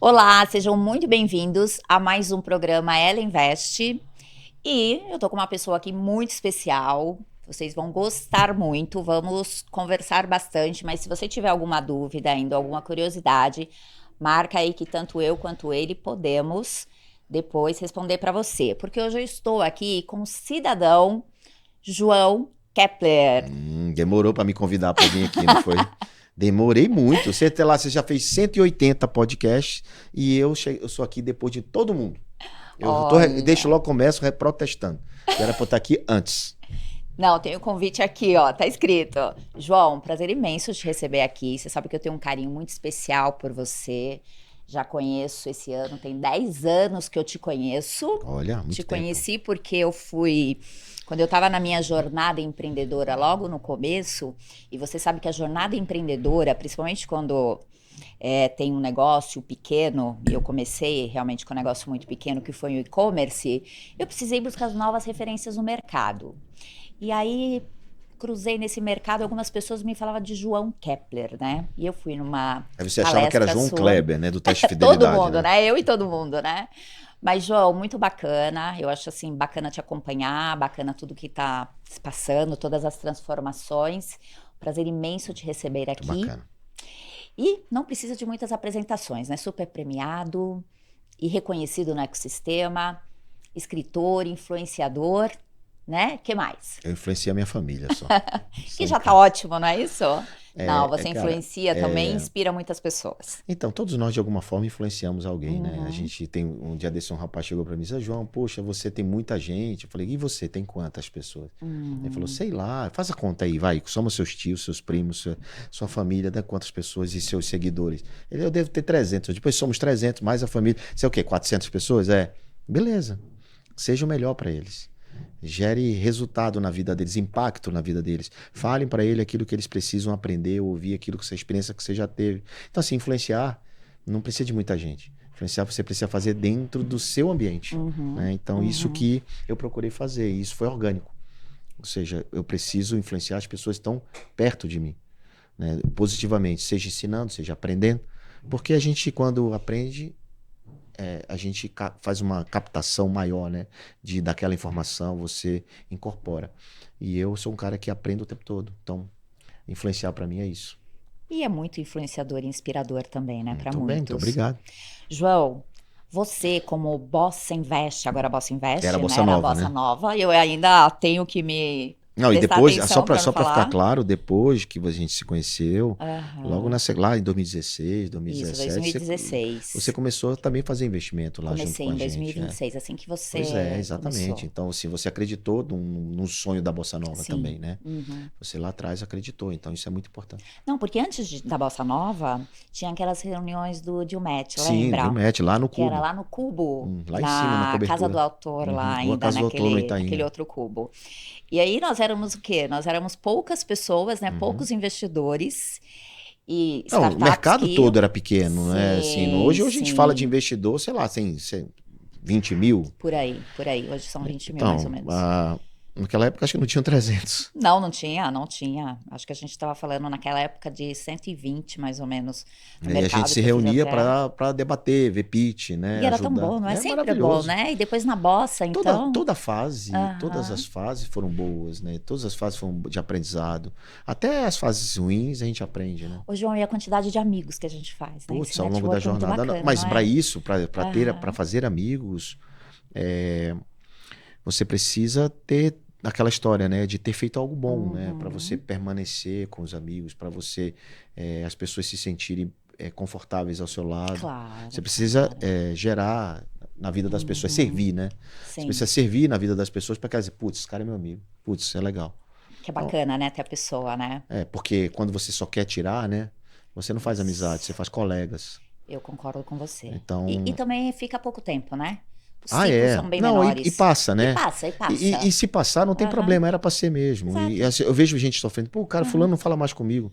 Olá, sejam muito bem-vindos a mais um programa Ela Investe. E eu tô com uma pessoa aqui muito especial. Vocês vão gostar muito, vamos conversar bastante, mas se você tiver alguma dúvida ainda, alguma curiosidade, marca aí que tanto eu quanto ele podemos depois responder para você. Porque hoje eu estou aqui com o cidadão João Kepler. Demorou para me convidar para vir aqui, não foi? Demorei muito. Você até lá, você já fez 180 podcasts e eu sou aqui depois de todo mundo. Deixo Olha, logo, começo protestando. Era para eu estar aqui antes. não, tem o convite aqui, ó, tá escrito. João, prazer imenso te receber aqui. Você sabe que eu tenho um carinho muito especial por você. Já conheço esse ano, tem 10 anos que eu te conheço. Olha, Te muito tempo. conheci porque eu fui, quando eu estava na minha jornada empreendedora, logo no começo, e você sabe que a jornada empreendedora, principalmente quando tem um negócio pequeno, e eu comecei realmente com um negócio muito pequeno, que foi o e-commerce, eu precisei buscar novas referências no mercado. E aí cruzei nesse mercado, algumas pessoas me falavam de João Kepler, né? E eu fui numa Aí você achava que era palestra João sua. Kleber, né? Do teste de Todo fidelidade, mundo, né? né? Eu e todo mundo, né? Mas, João, muito bacana. Eu acho assim, bacana te acompanhar, bacana tudo que tá se passando, todas as transformações. Prazer imenso te receber Muito aqui. bacana. E não precisa de muitas apresentações, né? Super premiado e reconhecido no ecossistema, escritor, influenciador, né? Que mais? Eu influenciei a minha família só. Que Só em já tá casa. ótimo, não é isso? Não, você Cara, influencia também, inspira muitas pessoas. então, todos nós de alguma forma influenciamos alguém, né? A Uhum, gente tem um dia desse um rapaz chegou para mim e disse: João, poxa, você tem muita gente. Eu falei: e você tem quantas pessoas? Ele falou: uhum. sei lá, faz a conta aí, vai. Somos seus tios, seus primos, sua família, né? Quantas pessoas e seus seguidores? Eu devo ter 300. Depois somos 300 mais a família. Você é o quê? 400 pessoas? É. Beleza. Seja o melhor para eles. Gere resultado na vida deles, impacto na vida deles. Falem para ele aquilo que eles precisam aprender, ouvir aquilo que você, a experiência que você já teve. Então, assim, influenciar não precisa de muita gente. Influenciar você precisa fazer dentro do seu ambiente, Uhum, né? Então, isso uhum. que eu procurei fazer, e isso foi orgânico. Ou seja, eu preciso influenciar as pessoas que estão perto de mim, né? Positivamente, seja ensinando, seja aprendendo. Porque a gente, quando aprende, a gente faz uma captação maior, né? Daquela informação, você incorpora. E eu sou um cara que aprendo o tempo todo. Então, influenciar para mim é isso. E é muito influenciador e inspirador também, né, para Muito bem, muito muitos. obrigado. João, você como Bossa Invest, agora Bossa Era a Invest, né, Bossa era a Nova, Bossa né? Nova, eu ainda tenho que me Não, e prestar depois, atenção para não só para ficar falar. claro, depois que a gente se conheceu, logo Aham. lá em 2016, Isso, 2017, você 2016. começou também a fazer investimento lá junto Comecei com em a gente. 2026, assim que Pois é, você exatamente. começou. Então, assim, você acreditou num sonho da Bossa Nova Sim. também, né? Uhum. Você lá atrás acreditou, então isso é muito importante. Não, porque antes da Bossa Nova, tinha aquelas reuniões do Dilmet, Sim, lembra? Dilmete, lá no Que era Cubo. lá no Cubo, Lá em cima, na na Casa do cobertura. Autor, lá Rua ainda, Casa do Autor, no naquele Itaim. outro cubo. E aí nós éramos o quê? Nós éramos poucas pessoas, né? Uhum. Poucos investidores e Não, o startups mercado que todo iam. era pequeno, né? Assim, Sim, hoje a gente fala de sim. investidor, sei lá, tem 20 mil. Por aí, por aí. Hoje são 20 mil, mais ou Então, menos. naquela época acho que não tinham 300. Não, não tinha, não tinha. Acho que a gente estava falando naquela época de 120, mais ou menos, no E a gente mercado, se que eu fiz reunia até. para debater, ver pitch, E né? era tão Ajudar. bom, não é? É Sempre é bom, maravilhoso. né? E depois na bossa, Toda, então. toda fase, todas Aham. as fases foram boas, né? Todas as fases foram de aprendizado. Até as fases ruins a gente aprende, né? Ô, João, e a quantidade de amigos que a gente faz, né? Esse Putz, ao longo da network é muito jornada. bacana, Mas não para é? isso, para Aham. fazer amigos, é, você precisa ter aquela história, né, de ter feito algo bom, né, para você Uhum. permanecer com os amigos, para você as pessoas se sentirem confortáveis ao seu lado. Você Claro, precisa claro. gerar na vida das pessoas, Uhum. servir, né? Você Sim. precisa servir na vida das pessoas para que elas dizem, putz, esse cara é meu amigo, putz, isso é legal. Que é Então, bacana, né? Ter a pessoa, né? porque quando você só quer tirar, né, você não faz amizade, você Isso. faz colegas. Eu concordo com você. E Então, também fica pouco tempo, né? Os ah, ciclos é. são bem Não, e menores. passa, E né? passa, e E passa. se passar, não tem Aham. problema, era pra ser mesmo. E Exato. assim, eu vejo gente sofrendo, pô, o cara, fulano Aham. não fala mais comigo.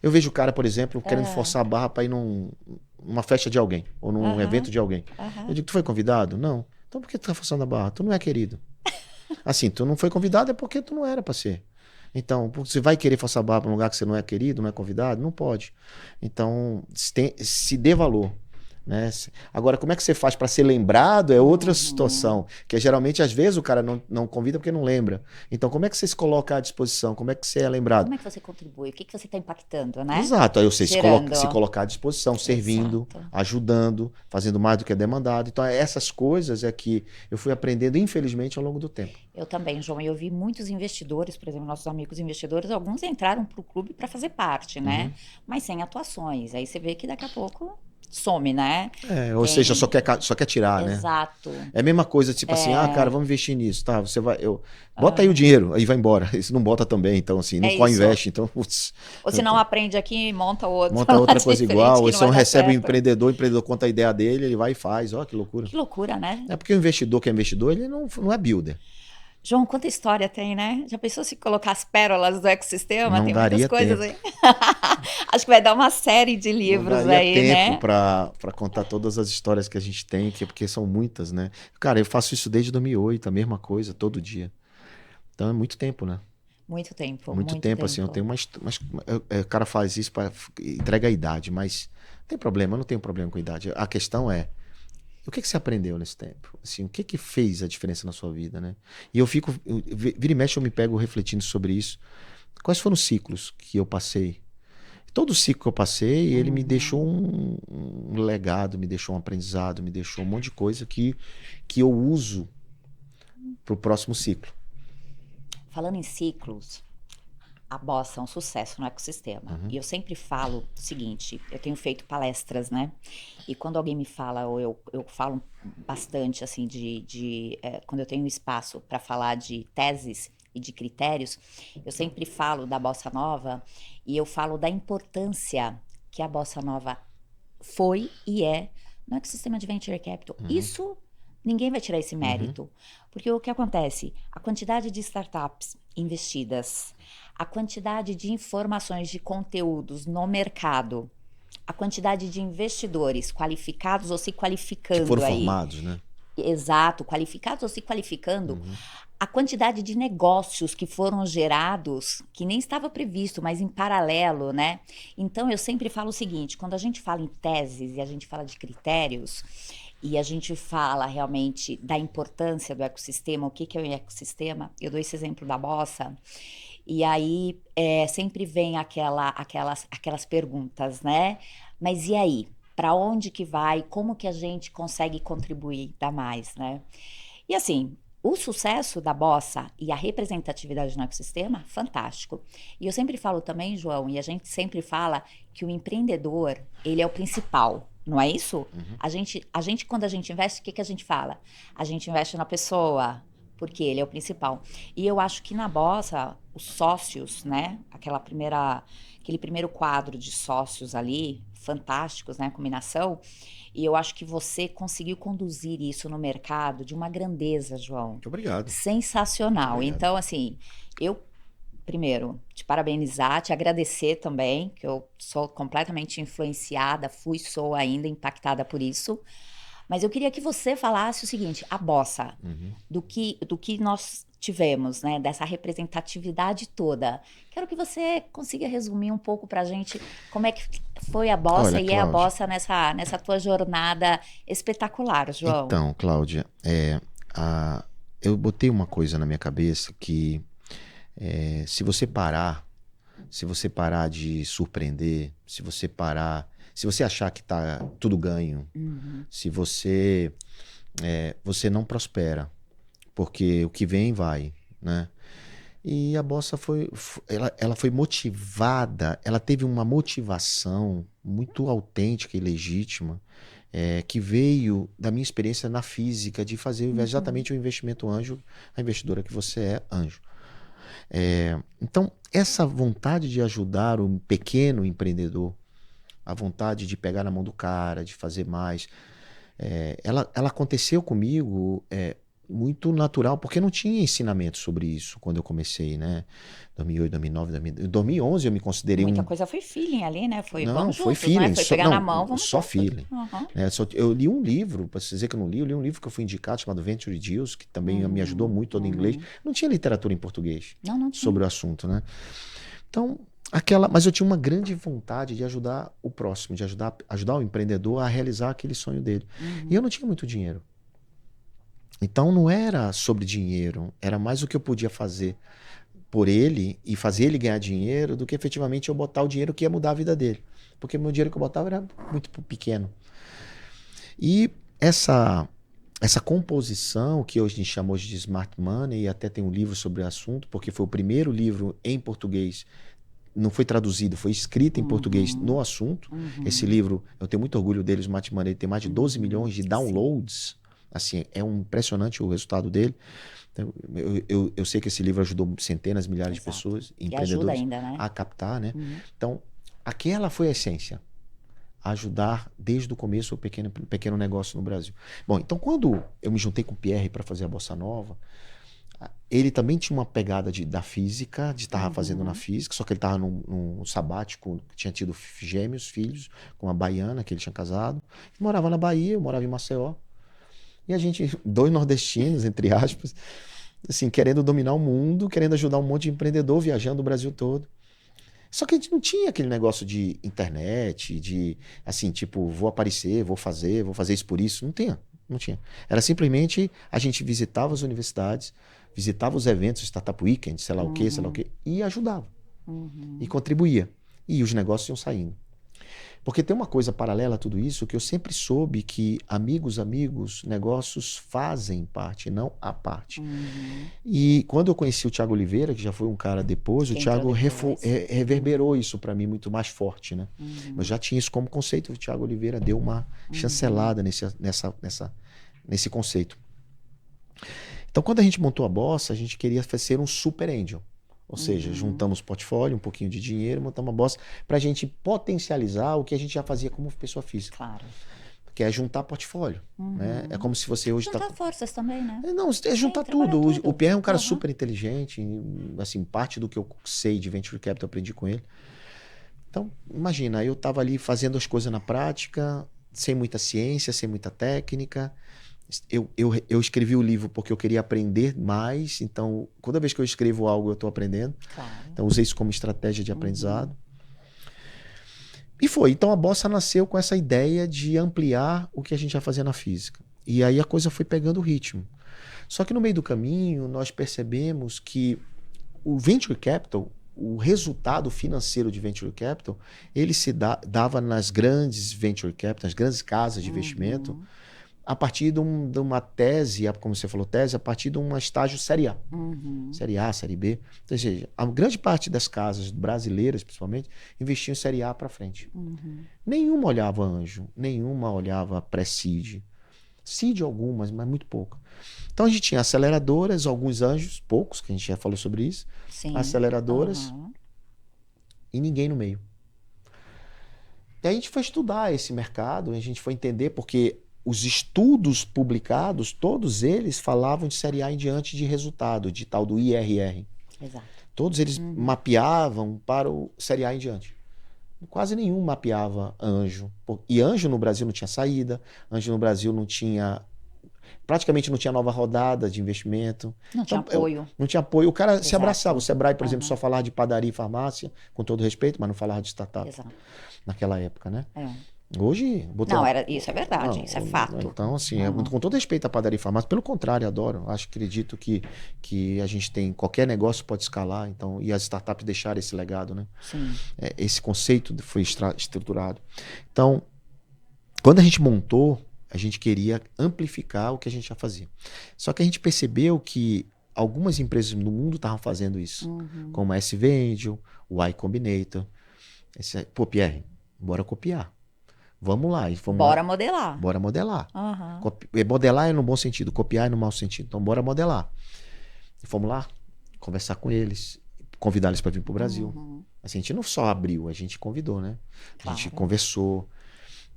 Eu vejo o cara, por exemplo, querendo Ah, forçar a barra pra ir numa festa de alguém, ou num evento aham. de alguém. Eu Aham. digo, tu foi convidado? Não. Então por que tu tá forçando a barra? Tu não é querido. Assim, tu não foi convidado é porque tu não era pra ser. Então, você vai querer forçar a barra pra um lugar que você não é querido, não é convidado? Não pode. Então, se dê valor. né? Agora, como é que você faz para ser lembrado é outra situação, que geralmente, às vezes, o cara não convida porque não lembra. Então, como é que você se coloca à disposição? Como é que você é lembrado? Como é que você contribui? O que que você está impactando, né? Exato, aí você Gerando. se colocar à disposição, servindo, Exato. ajudando, fazendo mais do que é demandado. Então, essas coisas é que eu fui aprendendo, infelizmente, ao longo do tempo. Eu também, João. Eu vi muitos investidores, por exemplo, nossos amigos investidores, alguns entraram para o clube para fazer parte, né? Mas sem atuações. Aí você vê que daqui a pouco some, né? Ou seja, só quer tirar, né? Exato. É a mesma coisa, tipo assim, cara, vamos investir nisso, tá? Você vai, bota aí o dinheiro, aí vai embora. Isso não bota também, então assim, não co-investe, então, putz. Ou se não aprende aqui, monta outro. Monta outra coisa igual, ou se não recebe certo. o empreendedor conta a ideia dele, ele vai e faz, ó, que loucura. Que loucura, né? É porque o investidor que é investidor, ele não é builder. João, quanta história tem, né? Já pensou se colocar as pérolas do ecossistema? Não tem daria muitas coisas tempo. aí. Acho que vai dar uma série de livros não daria aí, tempo né? para contar todas as histórias que a gente tem, porque são muitas, né? Cara, eu faço isso desde 2008, a mesma coisa, todo dia. Então é muito tempo, né? Muito tempo, Muito tempo, assim, eu tenho o cara faz isso para entrega a idade, mas não tem problema, eu não tenho problema com a idade. A questão é, o que você aprendeu nesse tempo? Assim, o que fez a diferença na sua vida, né? E vira e mexe eu me pego refletindo sobre isso. Quais foram os ciclos que eu passei? Todo ciclo que eu passei, ele me deixou um legado, me deixou um aprendizado, me deixou um monte de coisa que eu uso pro próximo ciclo. Falando em ciclos, a Bossa é um sucesso no ecossistema. E eu sempre falo o seguinte, eu tenho feito palestras, né? E quando alguém me fala, ou eu falo bastante, assim, quando eu tenho espaço para falar de teses e de critérios, eu sempre falo da Bossa Nova e eu falo da importância que a Bossa Nova foi e é no ecossistema de Venture Capital. Isso, ninguém vai tirar esse mérito. Porque o que acontece? A quantidade de startups investidas, a quantidade de informações, de conteúdos no mercado, a quantidade de investidores qualificados ou se qualificando que foram aí. Formados, né? Exato, qualificados ou se qualificando. A quantidade de negócios que foram gerados, que nem estava previsto, mas em paralelo, né? Então, eu sempre falo o seguinte, quando a gente fala em teses e a gente fala de critérios, e a gente fala realmente da importância do ecossistema, o que é o ecossistema, eu dou esse exemplo da Bossa, e aí sempre vem aquelas perguntas, né? Mas e aí? Para onde que vai? Como que a gente consegue contribuir ainda mais, né? E assim, o sucesso da Bossa e a representatividade no ecossistema, fantástico. E eu sempre falo também, João, e a gente sempre fala que o empreendedor, ele é o principal, não é isso? A gente, quando a gente investe, o que a gente fala? A gente investe na pessoa, porque ele é o principal. E eu acho que na Bossa, os sócios, né? Aquele primeiro quadro de sócios ali, fantásticos, né? A combinação. E eu acho que você conseguiu conduzir isso no mercado de uma grandeza, João. Muito obrigado. Sensacional. Obrigado. Então, assim, eu, primeiro, te parabenizar, te agradecer também, que eu sou completamente influenciada, sou ainda impactada por isso. Mas eu queria que você falasse o seguinte, a Bossa, do que nós tivemos, né, dessa representatividade toda. Quero que você consiga resumir um pouco pra gente como é que foi a Bossa e é a Bossa nessa tua jornada espetacular, João. Então, Cláudia, eu botei uma coisa na minha cabeça que se você parar de surpreender, se você achar que tá tudo ganho, se você não prospera, porque o que vem vai, né? E a Bossa ela foi motivada, ela teve uma motivação muito autêntica e legítima, que veio da minha experiência na física de fazer exatamente o investimento anjo, a investidora que você é anjo. Então, essa vontade de ajudar o pequeno empreendedor, a vontade de pegar na mão do cara, de fazer mais, ela aconteceu comigo muito natural, porque não tinha ensinamento sobre isso quando eu comecei, né? 2008, 2009, 2011 eu me considerei Muita coisa foi feeling ali, né? Foi Não, vamos foi juntos, feeling. né? Foi pegar na mão, vamos só juntos. feeling. Eu li um livro, para dizer que eu não li, eu li um livro que eu fui indicado chamado Venture Deals, que também me ajudou muito todo em inglês. Não tinha literatura em português não tinha. sobre o assunto, né? Então, Mas eu tinha uma grande vontade de ajudar o próximo, de ajudar o empreendedor a realizar aquele sonho dele. E eu não tinha muito dinheiro. Então não era sobre dinheiro, era mais o que eu podia fazer por ele e fazer ele ganhar dinheiro do que efetivamente eu botar o dinheiro que ia mudar a vida dele. Porque o meu dinheiro que eu botava era muito pequeno. E essa composição, que hoje a gente chamou de Smart Money, e até tem um livro sobre o assunto, porque foi o primeiro livro em português, não foi traduzido, foi escrito em português no assunto. Esse livro, eu tenho muito orgulho dele, Smart Money, ele tem mais de 12 milhões de downloads. Assim, é impressionante o resultado dele. Então, eu sei que esse livro ajudou centenas, milhares de pessoas, empreendedores, ainda, né? a captar, né? Então, aquela foi a essência. Ajudar desde o começo o pequeno negócio no Brasil. Bom, então quando eu me juntei com o Pierre para fazer a Bossa Nova, ele também tinha uma pegada da física, de estar fazendo na física, só que ele estava num sabático, tinha tido gêmeos, filhos, com uma baiana que ele tinha casado. Ele morava na Bahia, eu morava em Maceió. E a gente, dois nordestinos, entre aspas, assim, querendo dominar o mundo, querendo ajudar um monte de empreendedor, viajando o Brasil todo. Só que a gente não tinha aquele negócio de internet, de, assim, tipo, vou aparecer, vou fazer isso por isso. Não tinha. Era simplesmente a gente visitava as universidades, visitava os eventos, Startup Weekend, sei lá o quê, e ajudava. E contribuía. E os negócios iam saindo. Porque tem uma coisa paralela a tudo isso, que eu sempre soube que amigos, negócios fazem parte, não a parte. E quando eu conheci o Thiago Oliveira, que já foi um cara depois, o Thiago reverberou isso para mim muito mais forte, né? Eu já tinha isso como conceito, o Thiago Oliveira deu uma chancelada nesse conceito. Então, quando a gente montou a Bossa, a gente queria ser um super angel. Ou seja, juntamos portfólio, um pouquinho de dinheiro, montamos uma Bossa para a gente potencializar o que a gente já fazia como pessoa física. Claro. Que é juntar portfólio. Né? É como se você hoje juntar forças também, né? Não, é juntar tudo. O Pierre é um cara super inteligente, assim, parte do que eu sei de Venture Capital eu aprendi com ele. Então, imagina, eu estava ali fazendo as coisas na prática, sem muita ciência, sem muita técnica. Eu escrevi o livro porque eu queria aprender mais, então toda vez que eu escrevo algo eu estou aprendendo. Claro. Então usei isso como estratégia de aprendizado. E foi, então a Bossa nasceu com essa ideia de ampliar o que a gente já fazia na física. E aí a coisa foi pegando ritmo. Só que no meio do caminho nós percebemos que o Venture Capital, o resultado financeiro de Venture Capital, ele se dava nas grandes Venture Capital, nas grandes casas de investimento, a partir de uma tese, como você falou, a partir de um estágio Série A. Série A, Série B. Ou seja, a grande parte das casas brasileiras, principalmente, investiam em Série A para frente. Nenhuma olhava anjo, nenhuma olhava pré-seed. Seed algumas, mas muito pouco. Então a gente tinha aceleradoras, alguns anjos, poucos, que a gente já falou sobre isso. Sim. Aceleradoras e ninguém no meio. E aí a gente foi estudar esse mercado, a gente foi entender porque os estudos publicados, todos eles falavam de Série A em diante de resultado, de tal do IRR. Exato. Todos eles mapeavam para o Série A em diante. Quase nenhum mapeava anjo. E anjo no Brasil não tinha saída, anjo no Brasil não tinha... Praticamente não tinha nova rodada de investimento. Não tinha apoio. Não tinha apoio. O cara se abraçava. O Sebrae, por exemplo, só falava de padaria e farmácia, com todo respeito, mas não falava de startup. Exato. Naquela época, né? Hoje... isso é verdade, isso é fato. Então, assim, com todo respeito à padaria e farmácia, pelo contrário, adoro. Acredito que a gente tem... Qualquer negócio pode escalar, então, e as startups deixaram esse legado, né? Sim. Esse conceito foi estruturado. Então, quando a gente montou, a gente queria amplificar o que a gente já fazia. Só que a gente percebeu que algumas empresas no mundo estavam fazendo isso, como a S-Angel, o Y Combinator. Pô, Pierre, bora copiar. Vamos lá. Bora modelar. Bora modelar. Modelar é no bom sentido, copiar é no mau sentido. Então, bora modelar. E fomos lá conversar com eles, convidar eles para vir para o Brasil. Assim, a gente não só abriu, a gente convidou, né? A gente conversou.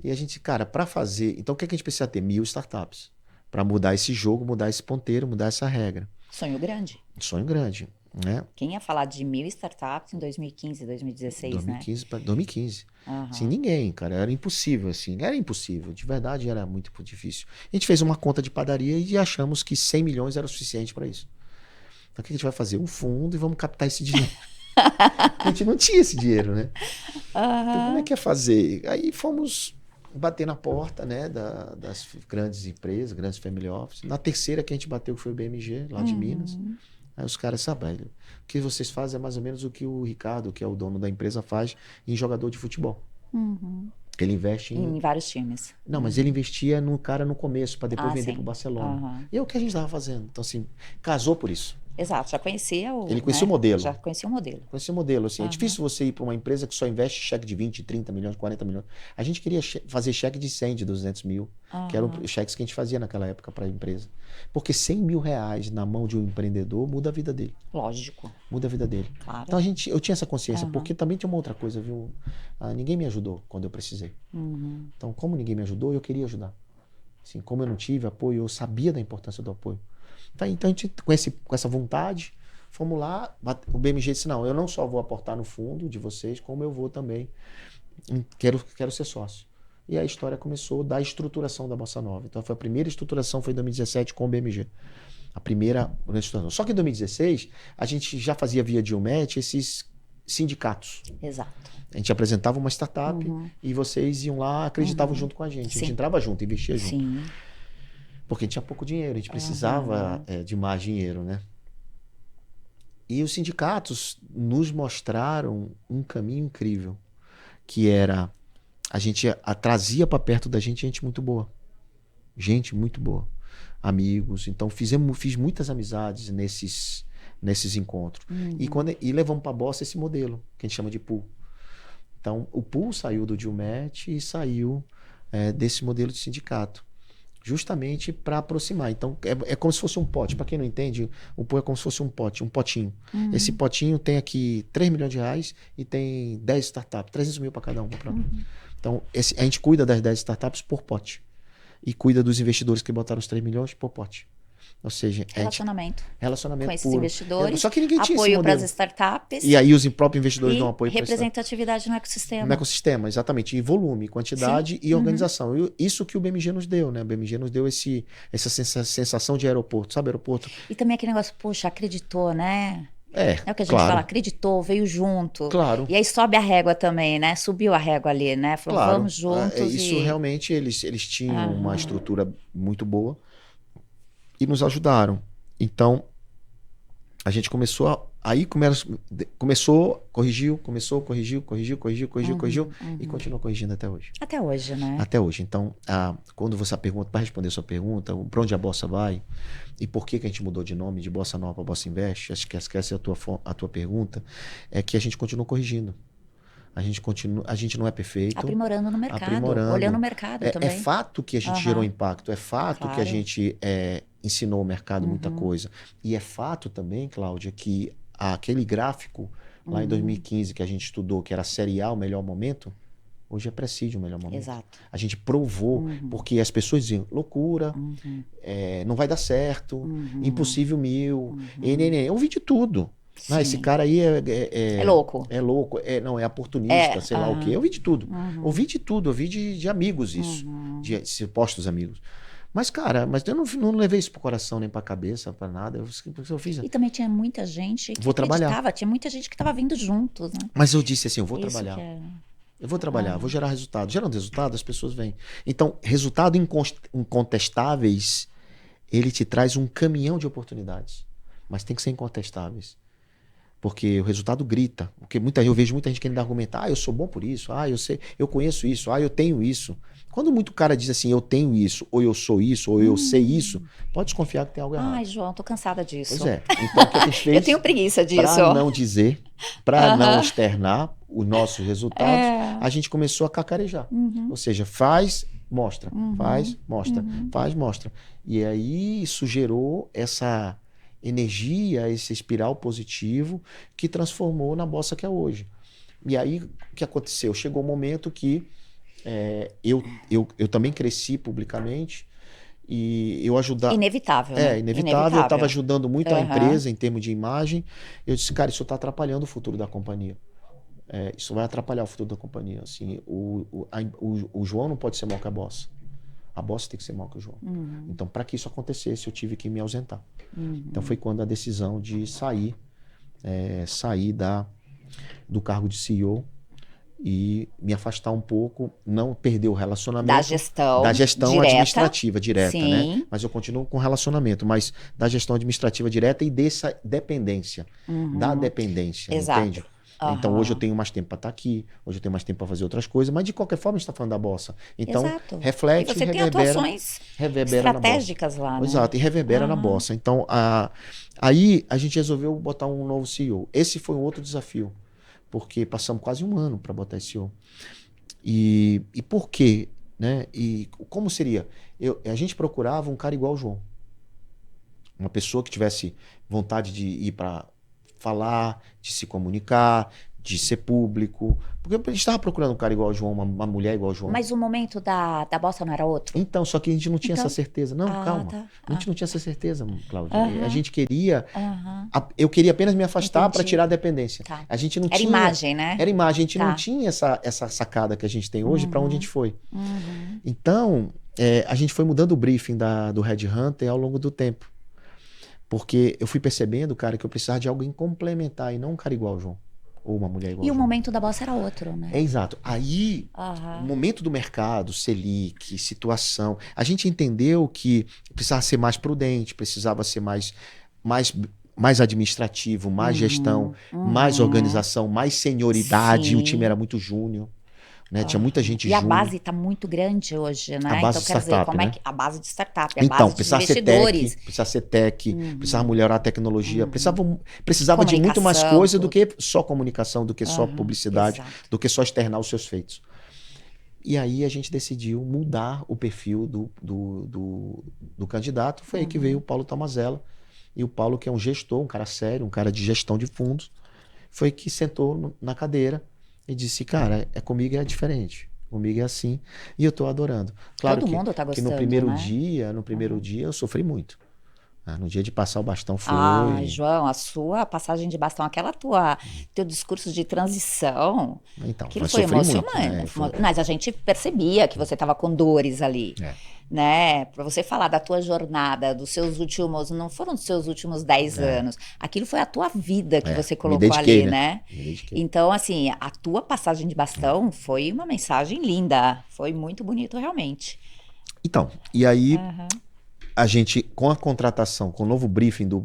E a gente, cara, para fazer... Então, o que a gente precisa ter? 1000 startups. Para mudar esse jogo, mudar esse ponteiro, mudar essa regra. Sonho grande. Sonho grande. Né? Quem ia falar de 1000 startups em 2015, 2016, 2015, né? 2015. Assim, ninguém, cara. Era impossível, assim. Era impossível. De verdade, era muito difícil. A gente fez uma conta de padaria e achamos que 100 milhões era o suficiente para isso. Então, o que a gente vai fazer? Um fundo e vamos captar esse dinheiro. A gente não tinha esse dinheiro, né? Então, como é Aham. que ia fazer? Aí fomos bater na porta, né, das grandes empresas, grandes family office. Na terceira que a gente bateu foi o BMG, lá de Minas. Uhum. Aí os caras sabem, o que vocês fazem é mais ou menos o que o Ricardo, que é o dono da empresa, faz em jogador de futebol. Uhum. Ele investe em. Em vários times. Não, mas ele investia no cara no começo, para depois Ah, vender para o sim. Barcelona. Aham. E é o que a gente estava fazendo. Então, assim, casou por isso. Exato, já conhecia Ele o, conhecia o né? Já modelo. conhecia o modelo. Conhecia o modelo. Assim, é Aham. difícil você ir para uma empresa que só investe cheque de 20, 30 milhões, 40 milhões. A gente queria fazer cheque de 100, de 200 mil, que eram Aham. os cheques que a gente fazia naquela época para a empresa. Porque 100 mil reais na mão de um empreendedor muda a vida dele. Lógico, Muda a vida dele. claro. Então eu tinha essa consciência, Aham. porque também tinha uma outra coisa, viu? Ninguém me ajudou quando eu precisei. Uhum. Então, como ninguém me ajudou, eu queria ajudar. Assim, como eu não tive apoio, eu sabia da importância do apoio. Então a gente, com essa vontade, fomos lá. O BMG disse: não, eu não só vou aportar no fundo de vocês, como eu vou também. Quero ser sócio. E a história começou da estruturação da Bossa Nova. Então, foi a primeira estruturação, foi em 2017 com o BMG. A primeira estruturação. Só que em 2016, a gente já fazia via Dilmet esses sindicatos. Exato. A gente apresentava uma startup Uhum. e vocês iam lá, acreditavam Uhum. junto com a gente. A gente Sim. entrava junto, investia junto. Sim. Porque a gente tinha pouco dinheiro, a gente precisava Aham. de mais dinheiro, né? E os sindicatos nos mostraram um caminho incrível, que era a gente trazia para perto da gente muito boa. Gente muito boa. Amigos. Então fiz muitas amizades nesses encontros. Uhum. E levamos para a Bossa esse modelo, que a gente chama de pool. Então, o pool saiu do Dilmet e saiu desse modelo de sindicato. Justamente para aproximar. Então, é como se fosse um pote. Para quem não entende, o pool é como se fosse um pote, um potinho. Uhum. Esse potinho tem aqui 3 milhões de reais e tem 10 startups, 300 mil para cada um. Então, a gente cuida das 10 startups por pote. E cuida dos investidores que botaram os 3 milhões por pote. Ou seja, Relacionamento com relacionamento esses puro. investidores, Só que ninguém tinha esse apoio para as modelo. startups E aí os próprios investidores dão e apoio para representatividade no no ecossistema. ecossistema, exatamente. E volume, quantidade Sim. e organização. Isso que o BMG nos deu, né? O BMG nos deu essa sensação de aeroporto. Sabe aeroporto? E também aquele negócio, poxa, acreditou, né? É o que a gente fala, Claro. acreditou, veio junto. Claro. E aí sobe a régua também, né? Subiu a régua ali, né? Falou, Claro. vamos juntos Isso e... realmente eles tinham uma Aham. estrutura muito boa e nos ajudaram. Então, a gente começou, corrigiu e continuou corrigindo até hoje. Até hoje, né? Até hoje. Então, quando você pergunta, para responder a sua pergunta, para onde a Bossa vai e por que a gente mudou de nome de Bossa Nova para Bossa Invest, acho que essa é a tua pergunta, é que a gente continua corrigindo. A gente não é perfeito. Aprimorando no mercado, Aprimorando. olhando o mercado também. É fato que a gente gerou impacto, é fato que a gente ensinou o mercado muita coisa. E é fato também, Cláudia, que aquele gráfico lá em 2015 que a gente estudou, que era a série A, o melhor momento, hoje é Presídio o melhor momento. Exato. A gente provou, porque as pessoas diziam, loucura, não vai dar certo, impossível mil, eu ouvi de tudo. Não, esse cara aí é louco. É louco, não, é oportunista, sei lá o quê. Eu ouvi de tudo. Ouvi de amigos isso, de supostos amigos. Mas, cara, eu não levei isso pro coração nem pra cabeça, pra nada. Eu fiz. E também tinha muita gente que Vou trabalhar. acreditava, tinha muita gente que estava vindo juntos, né? Mas eu disse assim, eu vou Isso trabalhar. que é... Eu vou trabalhar, vou gerar resultado. Gerando resultado, as pessoas vêm. Então, resultado incontestáveis, ele te traz um caminhão de oportunidades. Mas tem que ser incontestáveis. Porque o resultado grita. Porque eu vejo muita gente querendo argumentar, eu sou bom por isso, eu sei, eu conheço isso, eu tenho isso. Quando muito cara diz assim, eu tenho isso, ou eu sou isso, ou eu sei isso, pode desconfiar que tem algo errado. Ai, João, tô cansada disso. Pois é. Então, o que a gente fez? Eu tenho preguiça disso. Para não dizer, para não externar os nossos resultados, a gente começou a cacarejar. Ou seja, faz, mostra, faz, mostra, faz, mostra. E aí isso gerou essa energia, esse espiral positivo que transformou na Bossa que é hoje. E aí, o que aconteceu? Chegou um momento que eu também cresci publicamente e eu ajudava... Inevitável, né? Inevitável. Eu estava ajudando muito a empresa em termos de imagem. Eu disse, cara, isso está atrapalhando o futuro da companhia. Isso vai atrapalhar o futuro da companhia. Assim, o João não pode ser maior que a Bossa. A Bossa tem que ser maior que o João. Então, para que isso acontecesse, eu tive que me ausentar. Então, foi quando a decisão de sair do cargo de CEO e me afastar um pouco, não perder o relacionamento. Da gestão direta, administrativa direta, sim. né? Mas eu continuo com relacionamento, mas da gestão administrativa direta e dessa dependência, da dependência, Exato. entende? Então hoje eu tenho mais tempo para estar aqui, hoje eu tenho mais tempo para fazer outras coisas, mas de qualquer forma a gente está falando da Bossa. Então Exato. reflete, e você tem atuações estratégicas lá, né? Exato, e reverbera na Bossa. Então aí a gente resolveu botar um novo CEO. Esse foi um outro desafio, porque passamos quase um ano para botar esse CEO. E por quê? Né? E como seria? A gente procurava um cara igual o João. Uma pessoa que tivesse vontade de ir para falar, de se comunicar, de ser público. Porque a gente estava procurando um cara igual o João, uma mulher igual o João. Mas o momento da Bossa não era outro? Então, só que a gente não tinha essa certeza. Não, calma. Tá. A gente não tinha essa certeza, Cláudia. A gente queria... Aham. Eu queria apenas me afastar para Entendi. tirar a dependência. Tá. A gente não Era tinha... imagem, né? Era imagem. A gente Tá. não tinha essa sacada que a gente tem hoje para onde a gente foi. Uhum. Então, a gente foi mudando o briefing do Red Hunter ao longo do tempo. Porque eu fui percebendo, cara, que eu precisava de alguém complementar e não um cara igual ao João. Ou uma mulher igual E ao o João. momento da Bossa era outro, né? Exato. Aí, o momento do mercado, Selic, situação, a gente entendeu que precisava ser mais prudente, precisava ser mais administrativo, mais gestão, mais organização, mais senioridade. Sim. O time era muito júnior, né? Tinha muita gente E a júnior. base está muito grande hoje, né? A base então, de quer dizer, startup, como é né? que a base de startup, a Então, base de precisava ser investidores. tech, precisava melhorar a tecnologia, precisava de muito mais Comunicação, coisa do tudo. que só comunicação, do que só publicidade, exato. do que só externar os seus feitos. E aí a gente decidiu mudar o perfil do candidato. Foi aí que veio o Paulo Tomazella. E o Paulo, que é um gestor, um cara sério, um cara de gestão de fundos, foi que sentou na cadeira e disse, cara, comigo é diferente. Comigo é assim. E eu tô adorando. Claro Todo mundo tá que gostando, no primeiro né? dia eu sofri muito. No dia de passar o bastão foi... João, a sua passagem de bastão, teu discurso de transição, Então, aquilo mas foi sofri muito, emocionante. né? Mas a gente percebia que você estava com dores ali, né? Para você falar da tua jornada, dos seus últimos, não foram dos seus últimos 10 anos, aquilo foi a tua vida que você colocou me dediquei, ali, né? né? Então, assim, a tua passagem de bastão foi uma mensagem linda, foi muito bonito realmente. E aí... A gente, com a contratação, com o novo briefing do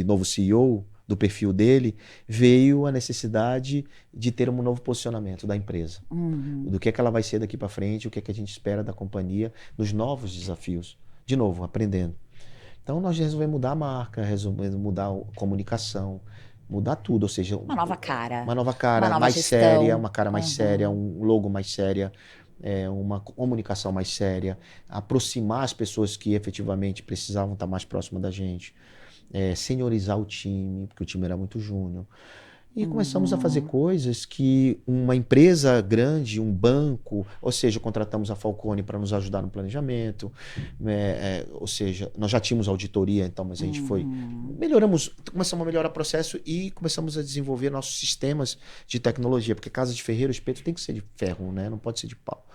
novo CEO, do perfil dele, veio a necessidade de ter um novo posicionamento da empresa. Do que ela vai ser daqui para frente, o que a gente espera da companhia, nos novos desafios. De novo, aprendendo. Então, nós resolvemos mudar a marca, resolvemos mudar a comunicação, mudar tudo. Ou seja, Uma nova cara. Uma nova cara, nova mais gestão. séria, uma cara mais séria, um logo mais séria. Uma comunicação mais séria, aproximar as pessoas que efetivamente precisavam estar mais próximas da gente, seniorizar o time, porque o time era muito júnior. E começamos a fazer coisas que uma empresa grande, um banco, ou seja, contratamos a Falcone para nos ajudar no planejamento, ou seja, nós já tínhamos auditoria, então, mas a gente começamos a melhorar o processo e começamos a desenvolver nossos sistemas de tecnologia, porque casa de ferreiro, o espeto tem que ser de ferro, né? Não pode ser de pau.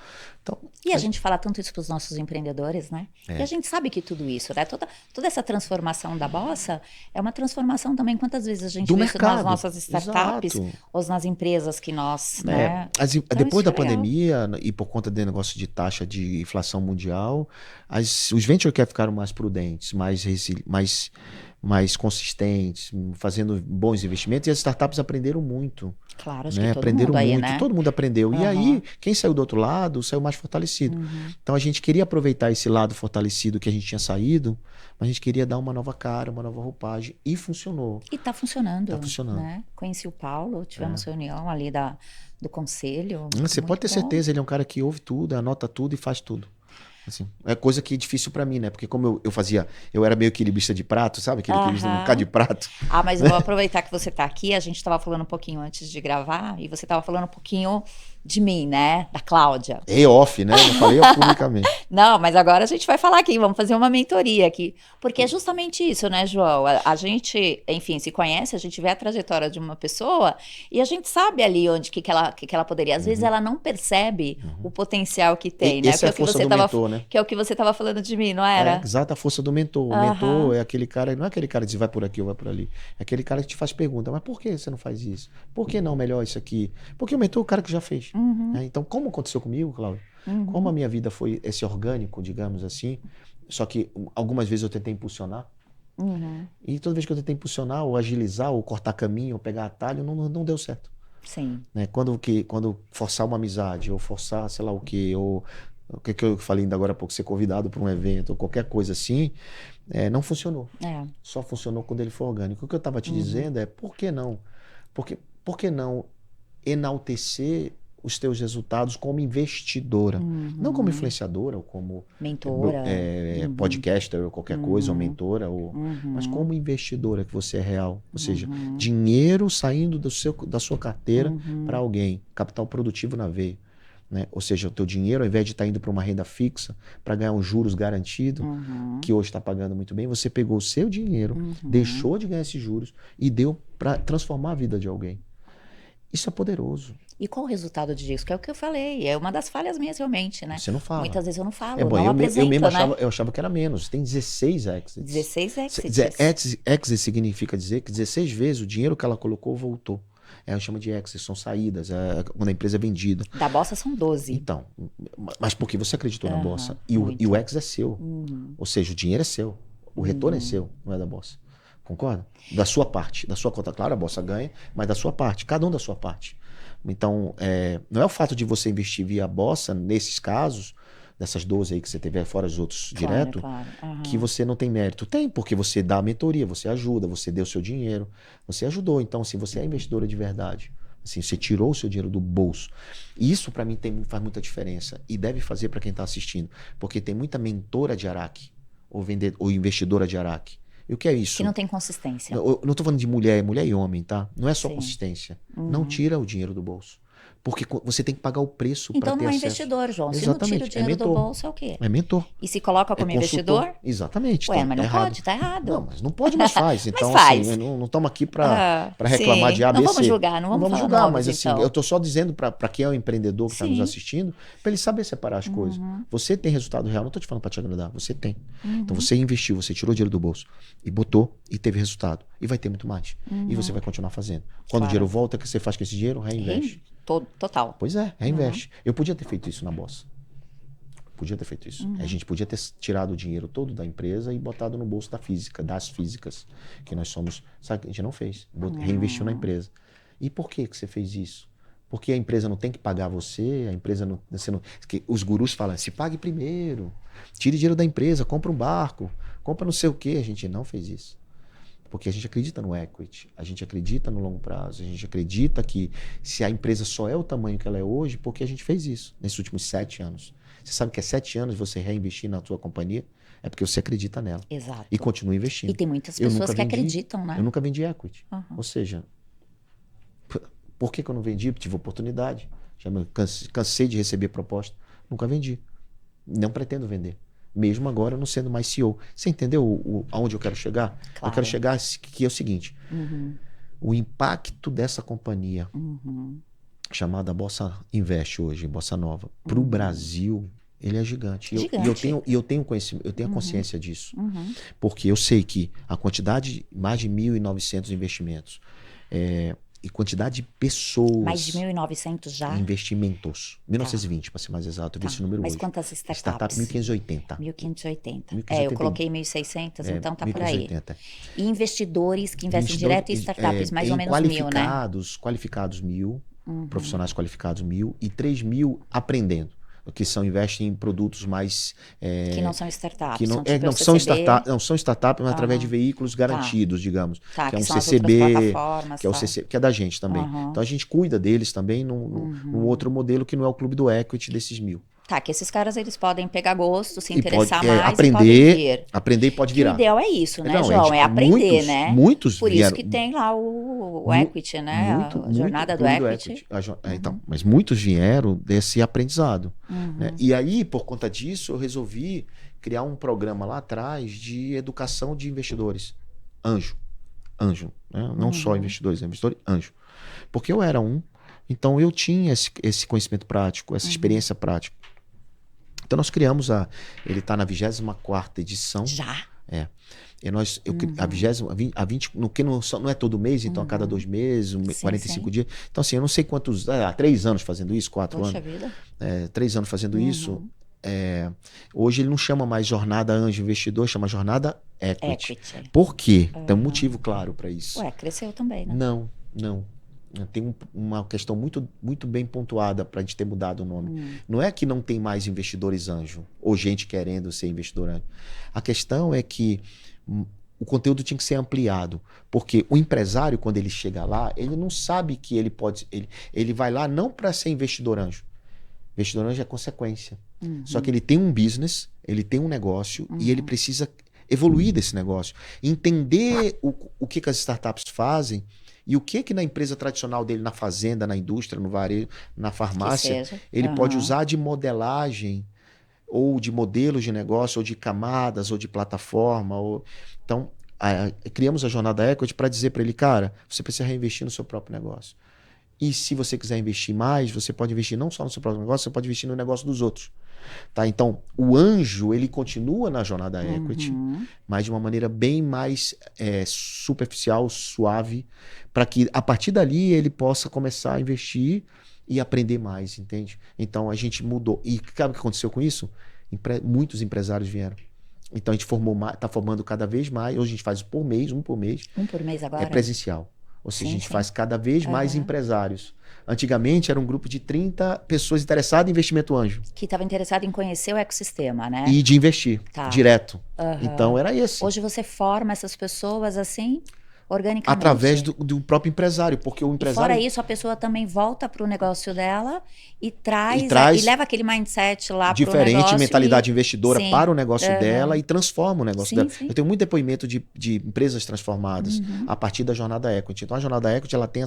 Então, E a gente fala tanto isso para os nossos empreendedores, né? E a gente sabe que tudo isso, né? Toda essa transformação da Bossa é uma transformação também. Quantas vezes a gente do vê mercado. isso nas nossas startups ou nas empresas que nós, né? Então, depois isso da é legal. pandemia e por conta do negócio de taxa de inflação mundial, os venture capital ficaram mais prudentes, mais consistentes, fazendo bons investimentos, e as startups aprenderam muito. Claro, acho Né? que todo Aprenderam mundo aí, muito, né? todo mundo aprendeu. E aí, quem saiu do outro lado, saiu mais fortalecido. Então a gente queria aproveitar esse lado fortalecido que a gente tinha saído, mas a gente queria dar uma nova cara, uma nova roupagem, e funcionou. E tá funcionando. Tá funcionando. Né? Conheci o Paulo, tivemos reunião ali do conselho. Você muito pode ter bom. certeza, ele é um cara que ouve tudo, anota tudo e faz tudo. Assim, é coisa que é difícil pra mim, né? Porque como eu era meio equilibrista de prato, sabe? Aquele equilibrista de um bocado de prato. Mas eu vou aproveitar que você tá aqui. A gente estava falando um pouquinho antes de gravar e você estava falando um pouquinho de mim, né? Da Cláudia. Off, né? Não falei publicamente. Não, mas agora a gente vai falar aqui, vamos fazer uma mentoria aqui. Porque é justamente isso, né, João? A gente, enfim, se conhece, a gente vê a trajetória de uma pessoa e a gente sabe ali onde que ela poderia. Às vezes ela não percebe o potencial que tem, né? Essa é a força do mentor, né? Que é o que você estava falando de mim, não É, era? exato, a força do mentor. O mentor é aquele cara, não é aquele cara que diz vai por aqui ou vai por ali. É aquele cara que te faz pergunta, mas por que você não faz isso? Por que não melhor isso aqui? Porque o mentor é o cara que já fez. Né? Então, como aconteceu comigo, Cláudio? Como a minha vida foi esse orgânico, digamos assim, só que algumas vezes eu tentei impulsionar. E toda vez que eu tentei impulsionar, ou agilizar, ou cortar caminho, ou pegar atalho, não deu certo. Sim. Né? Quando forçar uma amizade, ou forçar, sei lá o quê, ou o que eu falei ainda agora há pouco, ser convidado para um evento, ou qualquer coisa assim, não funcionou. Só funcionou quando ele for orgânico. O que eu estava te dizendo é, por que não? Por que não enaltecer os teus resultados como investidora? Não como influenciadora, ou como mentora, podcaster, ou qualquer coisa, ou mentora, mas como investidora, que você é real. Ou seja, dinheiro saindo da sua carteira para alguém, capital produtivo na veia. Né? Ou seja, o teu dinheiro, ao invés de estar indo para uma renda fixa, para ganhar um juros garantido, que hoje está pagando muito bem, você pegou o seu dinheiro, deixou de ganhar esses juros e deu para transformar a vida de alguém. Isso é poderoso. E qual o resultado disso? Que é o que eu falei. É uma das falhas minhas, realmente, né? Você não fala. Muitas vezes eu não falo, bom, não apresento, eu mesmo né? eu achava que era menos. Tem 16 exits. 16 exits. Exit significa dizer que 16 vezes o dinheiro que ela colocou voltou. Eu chamo de exits, são saídas, quando a empresa é vendida. Da Bossa são 12. Então, mas porque você acreditou na Bossa. E o exit é seu. Ou seja, o dinheiro é seu. O retorno é seu, não é da Bossa. Concorda? Da sua parte, da sua conta. Claro, a Bossa ganha, mas da sua parte. Cada um da sua parte. Então, não é o fato de você investir via Bossa, nesses casos, dessas 12 aí que você teve, fora os outros direto, que você não tem mérito. Tem, porque você dá a mentoria, você ajuda, você deu o seu dinheiro, você ajudou. Então, se você é investidora de verdade, assim, você tirou o seu dinheiro do bolso. E isso, para mim, faz muita diferença. E deve fazer para quem está assistindo. Porque tem muita mentora de Araque, ou investidora de Araque. E o que é isso? Que não tem consistência. Eu não estou falando de mulher e homem, tá? Não é só consistência. Não tira o dinheiro do bolso. Porque você tem que pagar o preço para ter acesso. Então não é investidor, João. Se não tira o dinheiro do bolso, é o quê? É mentor. E se coloca como investidor? Exatamente. Ué, mas não pode, tá errado. Não, mas não pode, mas faz. Então, mas faz. assim, não estamos aqui para reclamar de ABC. Não vamos julgar, não vamos julgar, nomes, mas assim, então. eu estou só dizendo para quem é o empreendedor que está nos assistindo, para ele saber separar as coisas. Você tem resultado real, não estou te falando para te agradar, você tem. Então você investiu, você tirou dinheiro do bolso e botou e teve resultado. E vai ter muito mais. E você vai continuar fazendo. Quando o dinheiro volta, o que você faz com esse dinheiro? Reinveste. Total. Pois é, reinveste. Eu podia ter feito isso na Bossa. Podia ter feito isso. A gente podia ter tirado o dinheiro todo da empresa e botado no bolso das físicas, que nós somos. Sabe, a gente não fez. Reinvestiu na empresa. E por que você fez isso? Porque a empresa não tem que pagar você, a empresa não. Os gurus falam, se pague primeiro, tire dinheiro da empresa, compra um barco, compra não sei o quê. A gente não fez isso. Porque a gente acredita no equity, a gente acredita no longo prazo, a gente acredita que se a empresa só é o tamanho que ela é hoje, porque a gente fez isso nesses últimos 7 anos. Você sabe que é 7 anos você reinvestir na sua companhia, é porque você acredita nela. Exato. E continua investindo. E tem muitas pessoas que acreditam, né? Eu nunca vendi equity. Ou seja, por que eu não vendi? Tive oportunidade. Já cansei de receber proposta. Nunca vendi. Não pretendo vender. Mesmo agora não sendo mais CEO. Você entendeu aonde eu quero chegar? Claro. Eu quero chegar que é o seguinte. O impacto dessa companhia, chamada Bossa Invest hoje, Bossa Nova, para o Brasil, ele é gigante. E eu tenho conhecimento, eu tenho a consciência disso. Porque eu sei que a quantidade, mais de 1.900 investimentos, e quantidade de pessoas. Mais de 1.900 já? Investimentos. 1920, para ser mais exato. Eu vi esse número Mas hoje. quantas startups? Startup 1580. 1580. Eu coloquei 1.600, então tá por aí. 1580. E investidores que investem direto em startups, mais ou menos 1.000, né? Qualificados 1.000, profissionais qualificados 1.000 e 3.000 aprendendo. Que investem em produtos mais... que não são startups. Que não são startups, mas através de veículos garantidos, digamos. Que é um CCB, que é o CCB, que é da gente também. Então a gente cuida deles também num outro modelo que não é o clube do equity desses 1.000. Tá, que esses caras eles podem pegar gosto, se E pode interessar mais e podem aprender, vir. aprender e pode Que o virar. ideal é isso, né, Não, João? É aprender, né? muitos Por isso vieram. que tem lá o mu- equity, né? A jornada do Clube do equity. Então, mas muitos vieram desse aprendizado, né? Uhum. E aí, por conta disso, eu resolvi criar um programa lá atrás de educação de investidores. Anjo, né? Não só investidores, investidor anjo. Porque eu era um, então eu tinha esse conhecimento prático, essa experiência prática. Então nós criamos ele está na 24ª edição. Já? É. A 20ª, a 20, não é todo mês, então a cada 2 meses, Sim, 45 sim. dias. Então assim, eu não sei quantos, há 3 anos fazendo isso, 4 Poxa anos. vida. 3 anos fazendo isso. Hoje ele não chama mais Jornada Anjo Investidor, chama Jornada Equity. Equity. Por quê? Tem um motivo claro para isso. Ué, cresceu também, né? Não. Tem uma questão muito, muito bem pontuada para a gente ter mudado o nome. Não é que não tem mais investidores anjo ou gente querendo ser investidor anjo. A questão é que o conteúdo tinha que ser ampliado, porque o empresário, quando ele chega lá, ele não sabe que ele pode. Ele vai lá não para ser investidor anjo. Investidor anjo é consequência. Só que ele tem um business, ele tem um negócio e ele precisa evoluir desse negócio. Entender o que as startups fazem. E o que na empresa tradicional dele, na fazenda, na indústria, no varejo, na farmácia, ele pode usar de modelagem, ou de modelos de negócio, ou de camadas, ou de plataforma. Então, criamos a Jornada Equity para dizer para ele, cara, você precisa reinvestir no seu próprio negócio. E se você quiser investir mais, você pode investir não só no seu próprio negócio, você pode investir no negócio dos outros. Tá? Então, o anjo, ele continua na Jornada Equity, mas de uma maneira bem mais superficial, suave, para que a partir dali ele possa começar a investir e aprender mais, entende? Então, a gente mudou. E sabe o que aconteceu com isso? Muitos empresários vieram. Então, a gente está formando cada vez mais. Hoje a gente faz um por mês. Um por mês agora? É presencial. Ou seja, a gente faz cada vez mais empresários. Antigamente era um grupo de 30 pessoas interessadas em investimento anjo. Que estava interessado em conhecer o ecossistema, né? E de investir direto. Então era esse. Hoje você forma essas pessoas assim, organicamente. Através do próprio empresário, porque o empresário... E fora isso, a pessoa também volta para o negócio dela e traz e leva aquele mindset lá para o negócio. Diferente, mentalidade investidora para o negócio dela e transforma o negócio dela. Sim. Eu tenho muito depoimento de empresas transformadas a partir da Jornada Equity. Então a Jornada Equity ela tem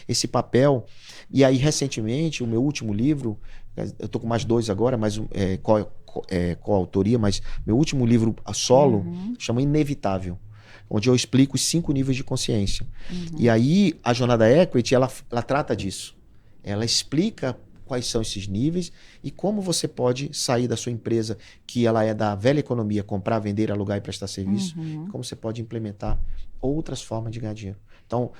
esse papel. E aí, recentemente, o meu último livro, eu estou com mais 2 agora, mas coautoria, mas meu último livro a solo chama Inevitável, onde eu explico os 5 níveis de consciência. E aí, a Jornada Equity, ela trata disso. Ela explica quais são esses níveis e como você pode sair da sua empresa, que ela é da velha economia, comprar, vender, alugar e prestar serviço, como você pode implementar outras formas de ganhar dinheiro. Então,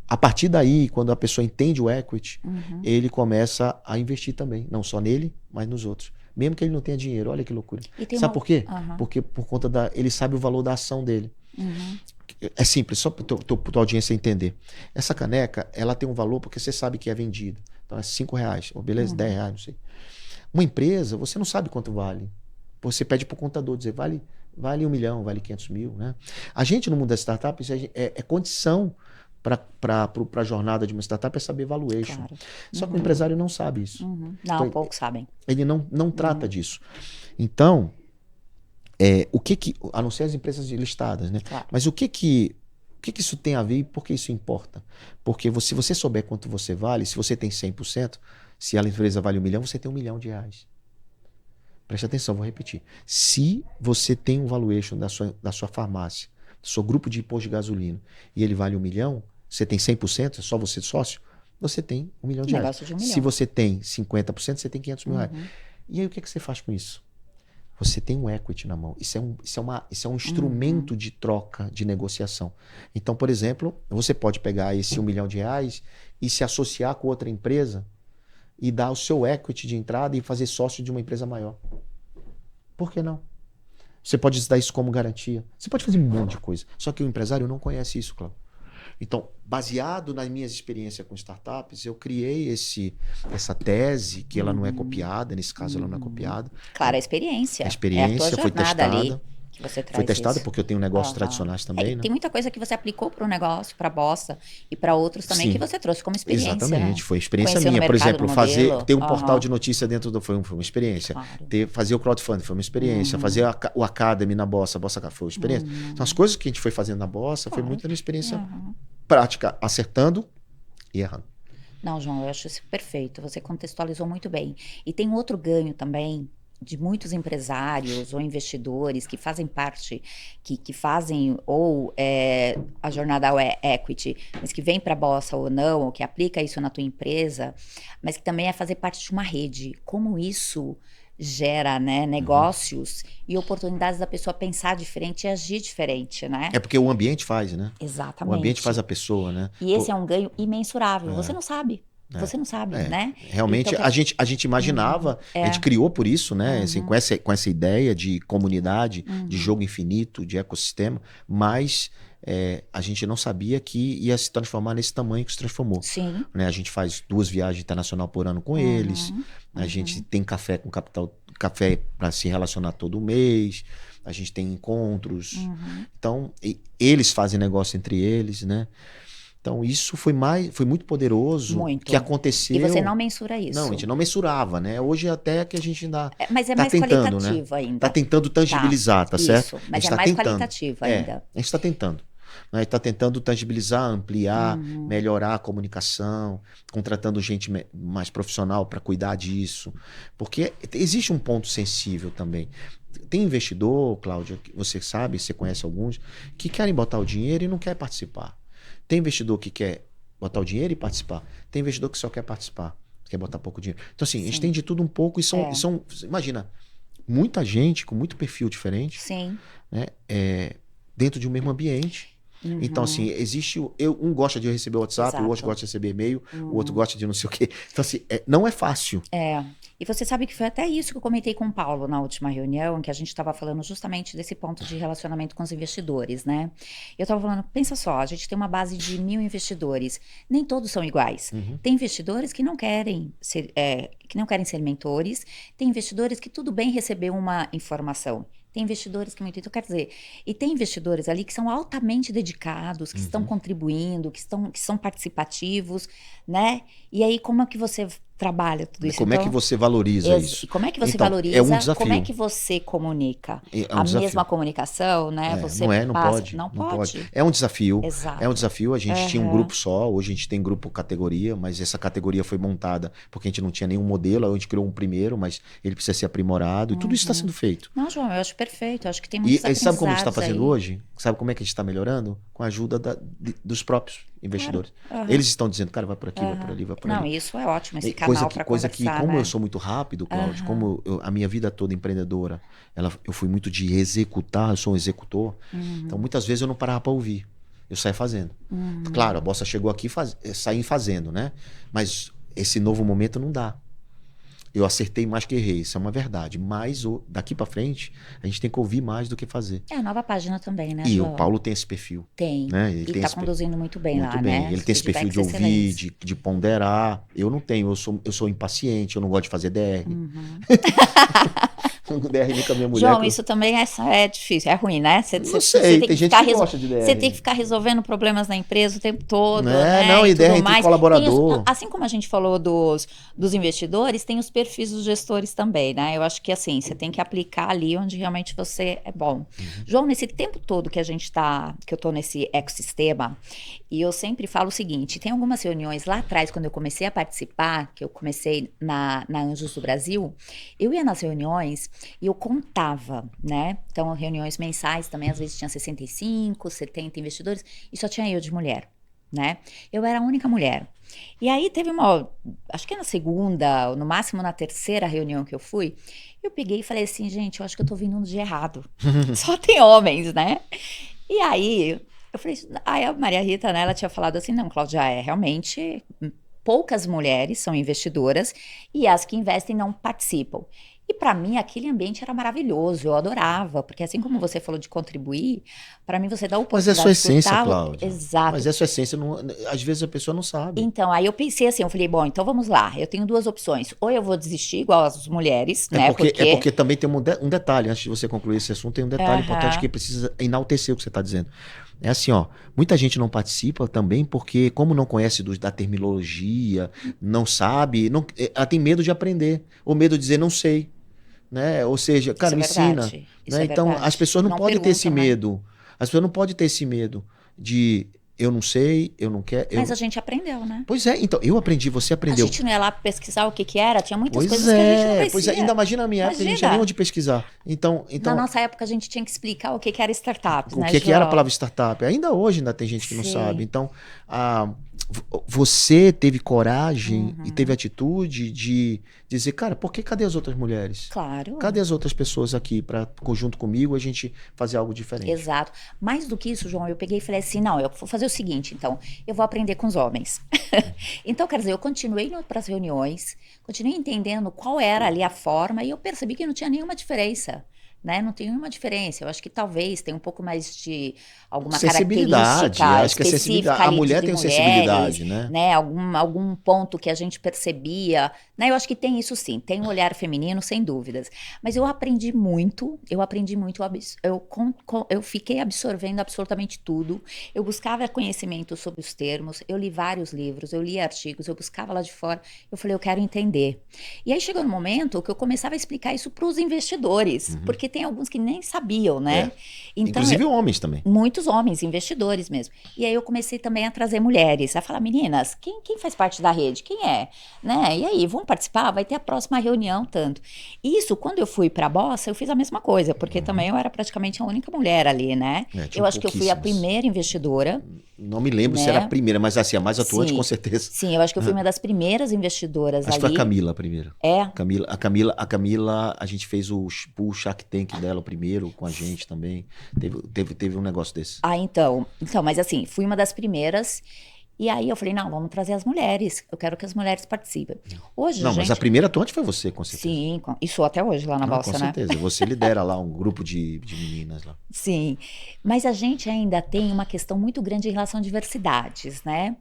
a partir daí, quando a pessoa entende o equity, ele começa a investir também, não só nele, mas nos outros. Mesmo que ele não tenha dinheiro, olha que loucura. Sabe por quê? Porque por conta ele sabe o valor da ação dele. É simples, só para tua audiência entender. Essa caneca, ela tem um valor porque você sabe que é vendida. Então é R$5, ou beleza, R$10, não sei. Uma empresa, você não sabe quanto vale. Você pede para o contador dizer, vale 1 milhão, vale 500 mil. Né? A gente no mundo das startups é condição para a jornada de uma startup é saber valuation. Claro. Só que o empresário não sabe isso. Não, então, poucos sabem. Ele não trata disso. Então, a não ser as empresas listadas, né? Claro. Mas o que isso tem a ver e por que isso importa? Porque se você souber quanto você vale, se você tem 100%, se a empresa vale 1 milhão, você tem R$1 milhão. Preste atenção, vou repetir. Se você tem um valuation da sua farmácia, do seu grupo de imposto de gasolina, e ele vale R$1 milhão, você tem 100%, é só você sócio, você tem R$1 milhão. De R$1 milhão. Se você tem 50%, você tem R$500 mil. E aí o que você faz com isso? Você tem um equity na mão. Isso é um instrumento de troca, de negociação. Então, por exemplo, você pode pegar esse R$1 milhão e se associar com outra empresa e dar o seu equity de entrada e fazer sócio de uma empresa maior. Por que não? Você pode dar isso como garantia. Você pode fazer um monte de coisa. Só que o empresário não conhece isso, Cláudio. Então, baseado nas minhas experiências com startups, eu criei essa tese, que ela não é copiada, nesse caso ela não é copiada. Claro, a experiência. A experiência foi testada. Ali. que você traz Foi testado isso. porque eu tenho negócios Aham. tradicionais também, né? Tem muita coisa que você aplicou para o negócio, para a Bossa e para outros também que Sim. você trouxe como experiência, Exatamente, né? foi experiência Conheceu no minha. Por mercado, no exemplo, modelo. ter um portal Aham, de notícia dentro do foi uma experiência. claro. Fazer o crowdfunding foi uma experiência. Fazer o Academy na Bossa, foi uma experiência. Então, as coisas que a gente foi fazendo na Bossa foi Claro. muito na experiência Aham. prática, acertando e errando. Não, João, eu acho isso perfeito. Você contextualizou muito bem. E tem outro ganho também de muitos empresários ou investidores que fazem parte, que fazem ou a jornada equity, mas que vem para a Bossa ou não, ou que aplica isso na tua empresa, mas que também é fazer parte de uma rede. Como isso gera, né, negócios e oportunidades da pessoa pensar diferente e agir diferente, né? É porque o ambiente faz, né? O ambiente faz Exatamente. a pessoa, né? E esse é um ganho imensurável. Você É. não sabe. Você não sabe, É, né? realmente Então, a gente imaginava, a gente criou por isso, né? Assim, com essa ideia de comunidade, de jogo infinito, de ecossistema, mas a gente não sabia que ia se transformar nesse tamanho que se transformou. sim. Né? A gente faz 2 viagens internacionais por ano com eles, a gente tem café com capital, café para se relacionar todo mês, a gente tem encontros. Então, eles fazem negócio entre eles, né? Então, isso foi muito poderoso Muito. que aconteceu. E você não mensura isso. Não, a gente não mensurava, né? Hoje até que a gente ainda Mas é tá mais tentando, né? qualitativo ainda. Tá tentando tangibilizar, tá certo? Isso, mas A gente é tá mais tentando. qualitativo ainda. A gente está tentando. Né? A gente está tentando tangibilizar, ampliar, melhorar a comunicação, contratando gente mais profissional para cuidar disso. Porque existe um ponto sensível também. Tem investidor, Cláudia, que você sabe, você conhece alguns, que querem botar o dinheiro e não quer participar. Tem investidor que quer botar o dinheiro e participar. Tem investidor que só quer participar, quer botar pouco dinheiro. Então, assim, a gente tem de tudo um pouco e são imagina, muita gente com muito perfil diferente, Sim. né? Dentro de um mesmo ambiente. Então, assim, existe. Um gosta de receber o WhatsApp, Exato. o outro gosta de receber e-mail, o outro gosta de não sei o quê. Então, assim, não é fácil. E você sabe que foi até isso que eu comentei com o Paulo na última reunião, que a gente estava falando justamente desse ponto de relacionamento com os investidores, né? Eu estava falando, pensa só, a gente tem uma base de 1.000 investidores, nem todos são iguais. Tem investidores que não querem ser mentores, tem investidores que tudo bem receber uma informação. Tem investidores que muito. Então, quer dizer, e tem investidores ali que são altamente dedicados, que estão contribuindo, que são participativos, né? E aí, como é que você trabalha tudo isso? Como é que você valoriza isso? E como é que você Então, valoriza? é um desafio. Como é que você comunica? É um A desafio. mesma comunicação, né? Você Não passa. pode. Não pode. É um desafio. Exato. É um desafio. A gente tinha um grupo só, hoje a gente tem grupo categoria, mas essa categoria foi montada porque a gente não tinha nenhum modelo, aí a gente criou um primeiro, mas ele precisa ser aprimorado. E tudo isso está sendo feito. Não, João, eu acho perfeito. Eu acho que tem muitos E sabe como a gente está fazendo aí. hoje? Sabe como é que a gente está melhorando? Com a ajuda dos próprios investidores. Claro. Eles estão dizendo, cara, vai por aqui, vai por ali, vai por ali. Não, isso é ótimo, esse Coisa canal que, para coisa conversar, que, como né? eu sou muito rápido, Cláudio, como a minha vida toda empreendedora, eu fui muito de executar, eu sou um executor, então muitas vezes eu não parava para ouvir, eu saía fazendo. Claro, a Bossa chegou aqui, saí fazendo, né? Mas esse novo momento não dá. Eu acertei mais que errei, isso é uma verdade. Mas daqui para frente, a gente tem que ouvir mais do que fazer. É a nova página também, né, E João? o Paulo tem esse perfil. Tem. Né? Ele E tem está conduzindo muito bem muito lá, bem. né? Ele tem esse perfil de ouvir, de ponderar. Eu não tenho, eu sou impaciente, eu não gosto de fazer DR. DR com a minha mulher. João, isso também é difícil, é ruim, né? Não sei, tem gente que gosta de DR. Você tem que ficar resolvendo problemas na empresa o tempo todo, né? né? Não, e DR mais. tem colaborador. Assim como a gente falou dos investidores, tem os perfis dos gestores também, né? Eu acho que assim, você tem que aplicar ali onde realmente você é bom. João, nesse tempo todo que que eu tô nesse ecossistema, e eu sempre falo o seguinte, tem algumas reuniões lá atrás, quando eu comecei a participar, que eu comecei na Anjos do Brasil, eu ia nas reuniões e eu contava, né? Então, reuniões mensais também, às vezes tinha 65, 70 investidores, e só tinha eu de mulher, né? Eu era a única mulher. E aí teve acho que na segunda, ou no máximo na terceira reunião que eu fui, eu peguei e falei assim, gente, eu acho que eu tô vindo de errado. Só tem homens, né? E aí, eu falei, aí a Maria Rita, né, ela tinha falado assim, não, Cláudia, realmente poucas mulheres são investidoras e as que investem não participam. E para mim aquele ambiente era maravilhoso, eu adorava, porque assim como você falou de contribuir, para mim você dá a Mas é sua oportunidade de essência, escutar. Cláudia. Exato. Mas é sua essência. Às vezes a pessoa não sabe. Então, aí eu pensei assim, eu falei, bom, então vamos lá, eu tenho duas opções. Ou eu vou desistir igual as mulheres, né? É Porque. porque também tem um detalhe, antes de você concluir esse assunto, tem um detalhe importante que Aham, precisa enaltecer o que você está dizendo. É assim, ó, muita gente não participa também porque, como não conhece da terminologia, não sabe, ela tem medo de aprender, ou medo de dizer não sei, né? Ou seja, isso cara, é me ensina, verdade. Isso né? é Então, as verdade. pessoas não Não podem ter esse perguntam, né? medo. As pessoas não podem ter esse medo de eu não sei, eu não quero, Mas a gente aprendeu, né? Pois é, então, eu aprendi, você A aprendeu. gente não ia lá pesquisar o que que era, tinha muitas coisas que a gente não Pois é, ainda conhecia. imagina na minha época, a gente não tinha nem Imagina, onde pesquisar. na Então, nossa época a gente tinha que explicar o que que era startups, o né, que que era a João? palavra startup? Ainda hoje ainda tem gente que não sabe. Sim. Então, você teve coragem e teve Uhum. atitude de dizer, cara, cadê as outras mulheres? Claro. Cadê as outras pessoas aqui para junto comigo a gente fazer algo diferente? Exato. Mais do que isso, João, eu peguei e falei assim: não, eu vou fazer o seguinte, então, eu vou aprender com os homens. Então, quer dizer, eu continuei indo para as reuniões, continuei entendendo qual era ali a forma, e eu percebi que não tinha nenhuma diferença. Né? Não tem nenhuma diferença. Eu acho que talvez tenha um pouco mais de alguma Sensibilidade, característica acho que a específica sensibilidade, a ali mulher de tem mulheres, sensibilidade, né? né? Algum ponto que a gente percebia. Né? Eu acho que tem isso sim, tem um olhar feminino, sem dúvidas. Mas eu aprendi muito, eu fiquei absorvendo absolutamente tudo. Eu buscava conhecimento sobre os termos, eu li vários livros, eu li artigos, eu buscava lá de fora. Eu falei, eu quero entender. E aí chegou um momento que eu começava a explicar isso para os investidores, Uhum. porque tem alguns que nem sabiam, É. né? Então, Inclusive homens também. muitos homens, investidores mesmo. E aí eu comecei também a trazer mulheres, a falar, meninas, quem faz parte da rede? Quem é? Né? E aí, vamos participar? Vai ter a próxima reunião, tanto. Isso, quando eu fui para a Bossa, eu fiz a mesma coisa, porque Uhum. também eu era praticamente a única mulher ali, né? Tinham Eu acho que eu fui a pouquíssimas. primeira investidora, Não me lembro se era a né? primeira, mas assim, a mais atuante com Sim, certeza. sim, eu acho que eu fui uma das primeiras investidoras Acho que foi a ali. Camila a primeira. É, A Camila, a gente fez o Shark Tank dela primeiro com a gente também. Teve um negócio desse. então, mas assim, fui uma das primeiras. E aí eu falei, não, vamos trazer as mulheres. Eu quero que as mulheres participem. Hoje, Não, mas a gente, primeira atuante foi você, com certeza. sim, e sou até hoje lá na Não, com Bossa, né? certeza. Você lidera lá um grupo de meninas lá. Sim, mas a gente ainda tem uma questão muito grande em relação a diversidades, né?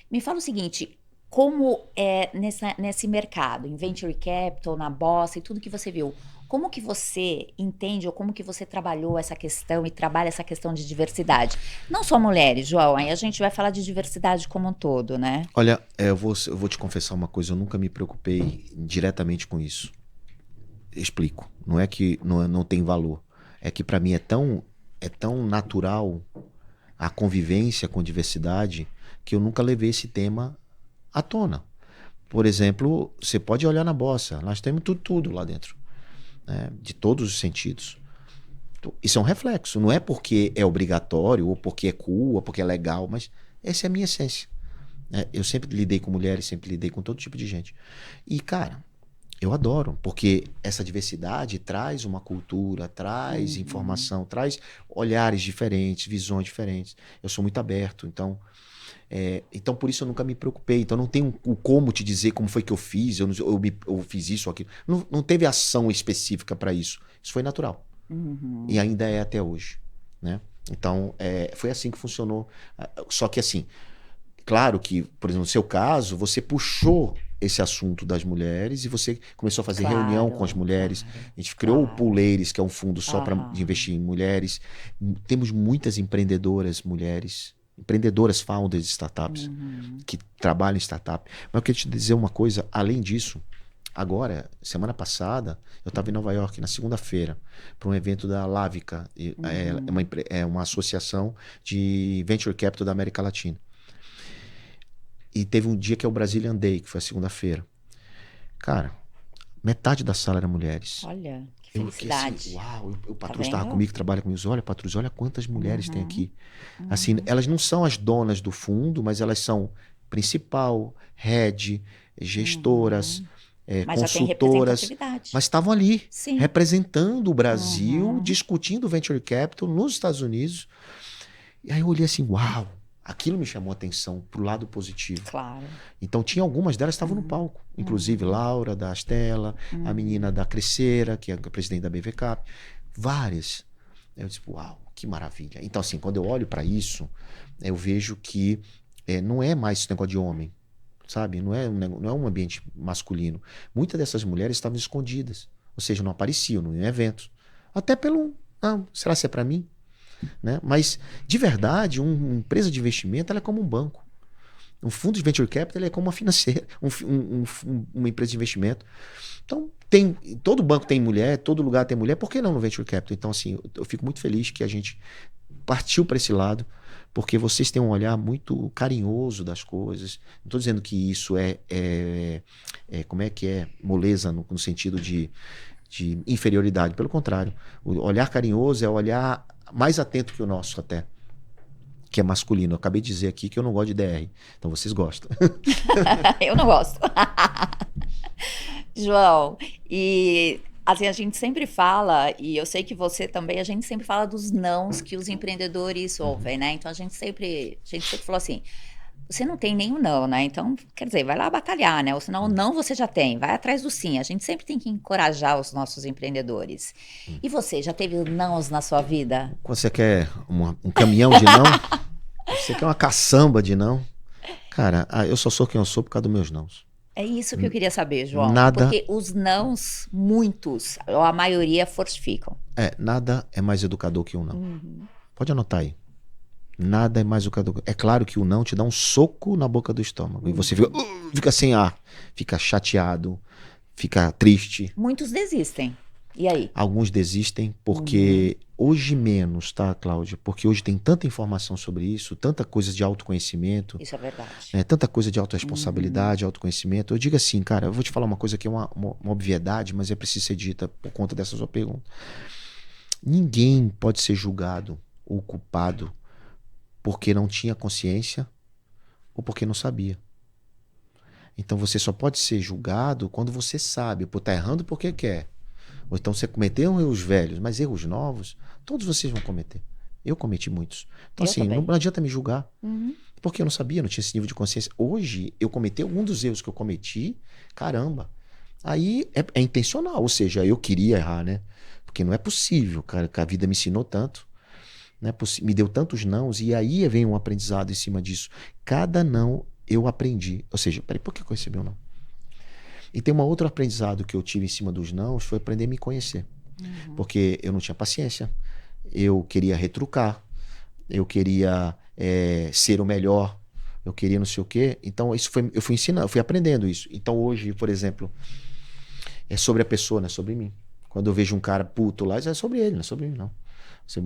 Me fala o seguinte, como é nesse mercado, em Venture Capital, na Bossa e tudo que você viu, como que você entende ou como que você trabalhou essa questão e trabalha essa questão de diversidade? Não só mulheres, João, aí a gente vai falar de diversidade como um todo, né? Olha, eu vou te confessar uma coisa, eu nunca me preocupei diretamente com isso. Explico. Não é que não tem valor. É que para mim é tão natural a convivência com diversidade que eu nunca levei esse tema à tona. Por exemplo, você pode olhar na Bossa, nós temos tudo lá dentro, né? De todos os sentidos. Isso é um reflexo, não é porque é obrigatório, ou porque é cool, ou porque é legal, mas essa é a minha essência, né? Eu sempre lidei com mulheres, sempre lidei com todo tipo de gente. E, cara, eu adoro, porque essa diversidade traz uma cultura, traz Uhum. informação, traz olhares diferentes, visões diferentes. Eu sou muito aberto, então por isso eu nunca me preocupei. Então não tem o como te dizer como foi que eu fiz, eu fiz isso ou aquilo. Não teve ação específica para isso. Isso foi natural. E Uhum. ainda é até hoje, né? Então, foi assim que funcionou. Só que assim, claro que, por exemplo, no seu caso, você puxou esse assunto das mulheres e você começou a fazer reunião com as Claro, mulheres. claro, A gente criou o claro. Pooleiros, que é um fundo só para Aham. investir em mulheres. Temos muitas empreendedoras mulheres, empreendedoras founders de startups, Uhum. que trabalham em startup. Mas eu queria te dizer uma coisa, além disso, agora, semana passada, eu estava em Nova York, na segunda-feira, para um evento da Lávica, Uhum. é uma associação de Venture Capital da América Latina. E teve um dia que é o Brazilian Day, que foi a segunda-feira. Cara, metade da sala era mulheres. Olha, que Eu fiquei assim, felicidade. uau, o Tá Patrus estava vendo? comigo, que trabalha comigo, olha, Patrus, olha quantas mulheres tem Uhum. aqui. Assim, Uhum. elas não são as donas do fundo, mas elas são principal, head, gestoras, Uhum. Mas já tem consultoras, representatividade. mas estavam ali, Sim. representando o Brasil, Uhum. discutindo venture capital nos Estados Unidos. E aí eu olhei assim, uau, Aquilo me chamou a atenção pro lado positivo. Claro. Então tinha algumas delas que estavam no palco, inclusive Laura, da Astela, a menina da Crescera, que é a presidente da BVCap, várias. Eu disse, uau, que maravilha. Então assim, quando eu olho para isso, eu vejo que não é mais esse negócio de homem, sabe? Não é um ambiente masculino. Muitas dessas mulheres estavam escondidas, ou seja, não apareciam em eventos. Até pelo, será que é para mim? Né? Mas, de verdade, uma empresa de investimento ela é como um banco. Um fundo de venture capital é como uma financeira, uma empresa de investimento. Então, todo banco tem mulher, todo lugar tem mulher, por que não no venture capital? Então, assim, eu fico muito feliz que a gente partiu para esse lado, porque vocês têm um olhar muito carinhoso das coisas. Não estou dizendo que isso como é que é, moleza no sentido de inferioridade. Pelo contrário, o olhar carinhoso é o olhar mais atento que o nosso até, que é masculino. Eu acabei de dizer aqui que eu não gosto de DR, então vocês gostam. Eu não gosto. João, e assim, a gente sempre fala, e eu sei que você também, a gente sempre fala dos nãos que os empreendedores ouvem, né? Então a gente sempre falou assim, você não tem nenhum não, né? Então, quer dizer, vai lá batalhar, né? Ou senão o não você já tem, vai atrás do sim. A gente sempre tem que encorajar os nossos empreendedores. E você, já teve nãos na sua vida? Quando você quer um caminhão de não, você quer uma caçamba de não, cara, eu só sou quem eu sou por causa dos meus nãos. É isso que eu queria saber, João. Nada. Porque os nãos, muitos, ou a maioria, fortificam. Nada é mais educador que um não. Pode anotar aí. Nada é mais educador. É claro que o não te dá um soco na boca do estômago. E você fica sem ar, fica chateado, fica triste. Muitos desistem. E aí? Alguns desistem porque hoje menos, tá, Cláudia? Porque hoje tem tanta informação sobre isso, tanta coisa de autoconhecimento. Isso é verdade. Tanta coisa de autorresponsabilidade, autoconhecimento. Eu digo assim, cara, eu vou te falar uma coisa que é uma obviedade, mas é preciso ser dita por conta dessa sua pergunta. Ninguém pode ser julgado ou culpado porque não tinha consciência ou porque não sabia. Então você só pode ser julgado quando você sabe, por estar errando porque quer. Ou então você cometeu erros velhos, mas erros novos, todos vocês vão cometer. Eu cometi muitos. Então assim, não adianta me julgar. Porque eu não sabia, não tinha esse nível de consciência. Hoje, eu cometi algum dos erros que eu cometi, caramba. Aí é intencional, ou seja, eu queria errar, né? Porque não é possível, cara, que a vida me ensinou tanto. Né? Me deu tantos nãos, e aí vem um aprendizado em cima disso. Cada não eu aprendi. Ou seja, peraí, por que eu recebi um não? E tem um outro aprendizado que eu tive em cima dos nãos, foi aprender a me conhecer. Porque eu não tinha paciência, eu queria retrucar, eu queria ser o melhor, eu queria não sei o quê. Então eu fui ensinando, eu fui aprendendo isso. Então hoje, por exemplo, é sobre a pessoa, não é sobre mim. Quando eu vejo um cara puto lá, é sobre ele, não é sobre mim, não. Você,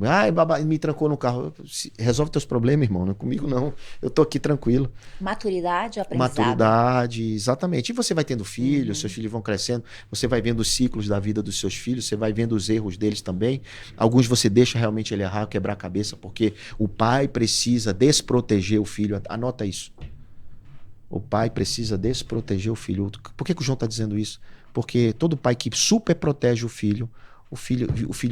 me trancou no carro. Resolve teus problemas, irmão. Não é comigo, não. Eu tô aqui tranquilo. Maturidade, aprendizado. Maturidade, exatamente. E você vai tendo filhos, seus filhos vão crescendo, você vai vendo os ciclos da vida dos seus filhos, você vai vendo os erros deles também. Alguns você deixa realmente ele errar, quebrar a cabeça, porque o pai precisa desproteger o filho. Anota isso. O pai precisa desproteger o filho. Por que o João está dizendo isso? Porque todo pai que super protege o filho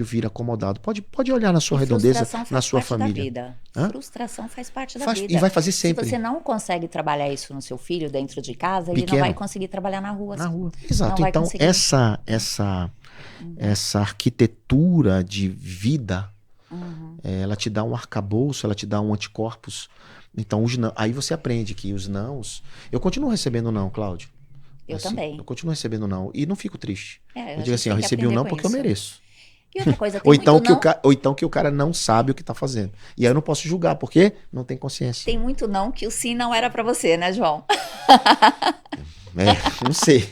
vira acomodado. Pode olhar na sua redondeza, na sua família. Frustração faz parte da vida. E vai fazer sempre. Se você não consegue trabalhar isso no seu filho dentro de casa, ele não vai conseguir trabalhar na rua. Na rua. Exato. Então, essa arquitetura de vida, ela te dá um arcabouço, ela te dá um anticorpos. Então, aí você aprende que os nãos... Eu continuo recebendo não, Cláudio. Eu também. Eu continuo recebendo não. E não fico triste. Eu digo assim, eu recebi um não porque eu mereço. E outra coisa, tem ou então que o cara não sabe o que tá fazendo. E aí eu não posso julgar, porque não tem consciência. Tem muito não que o sim não era pra você, né, João? Não sei.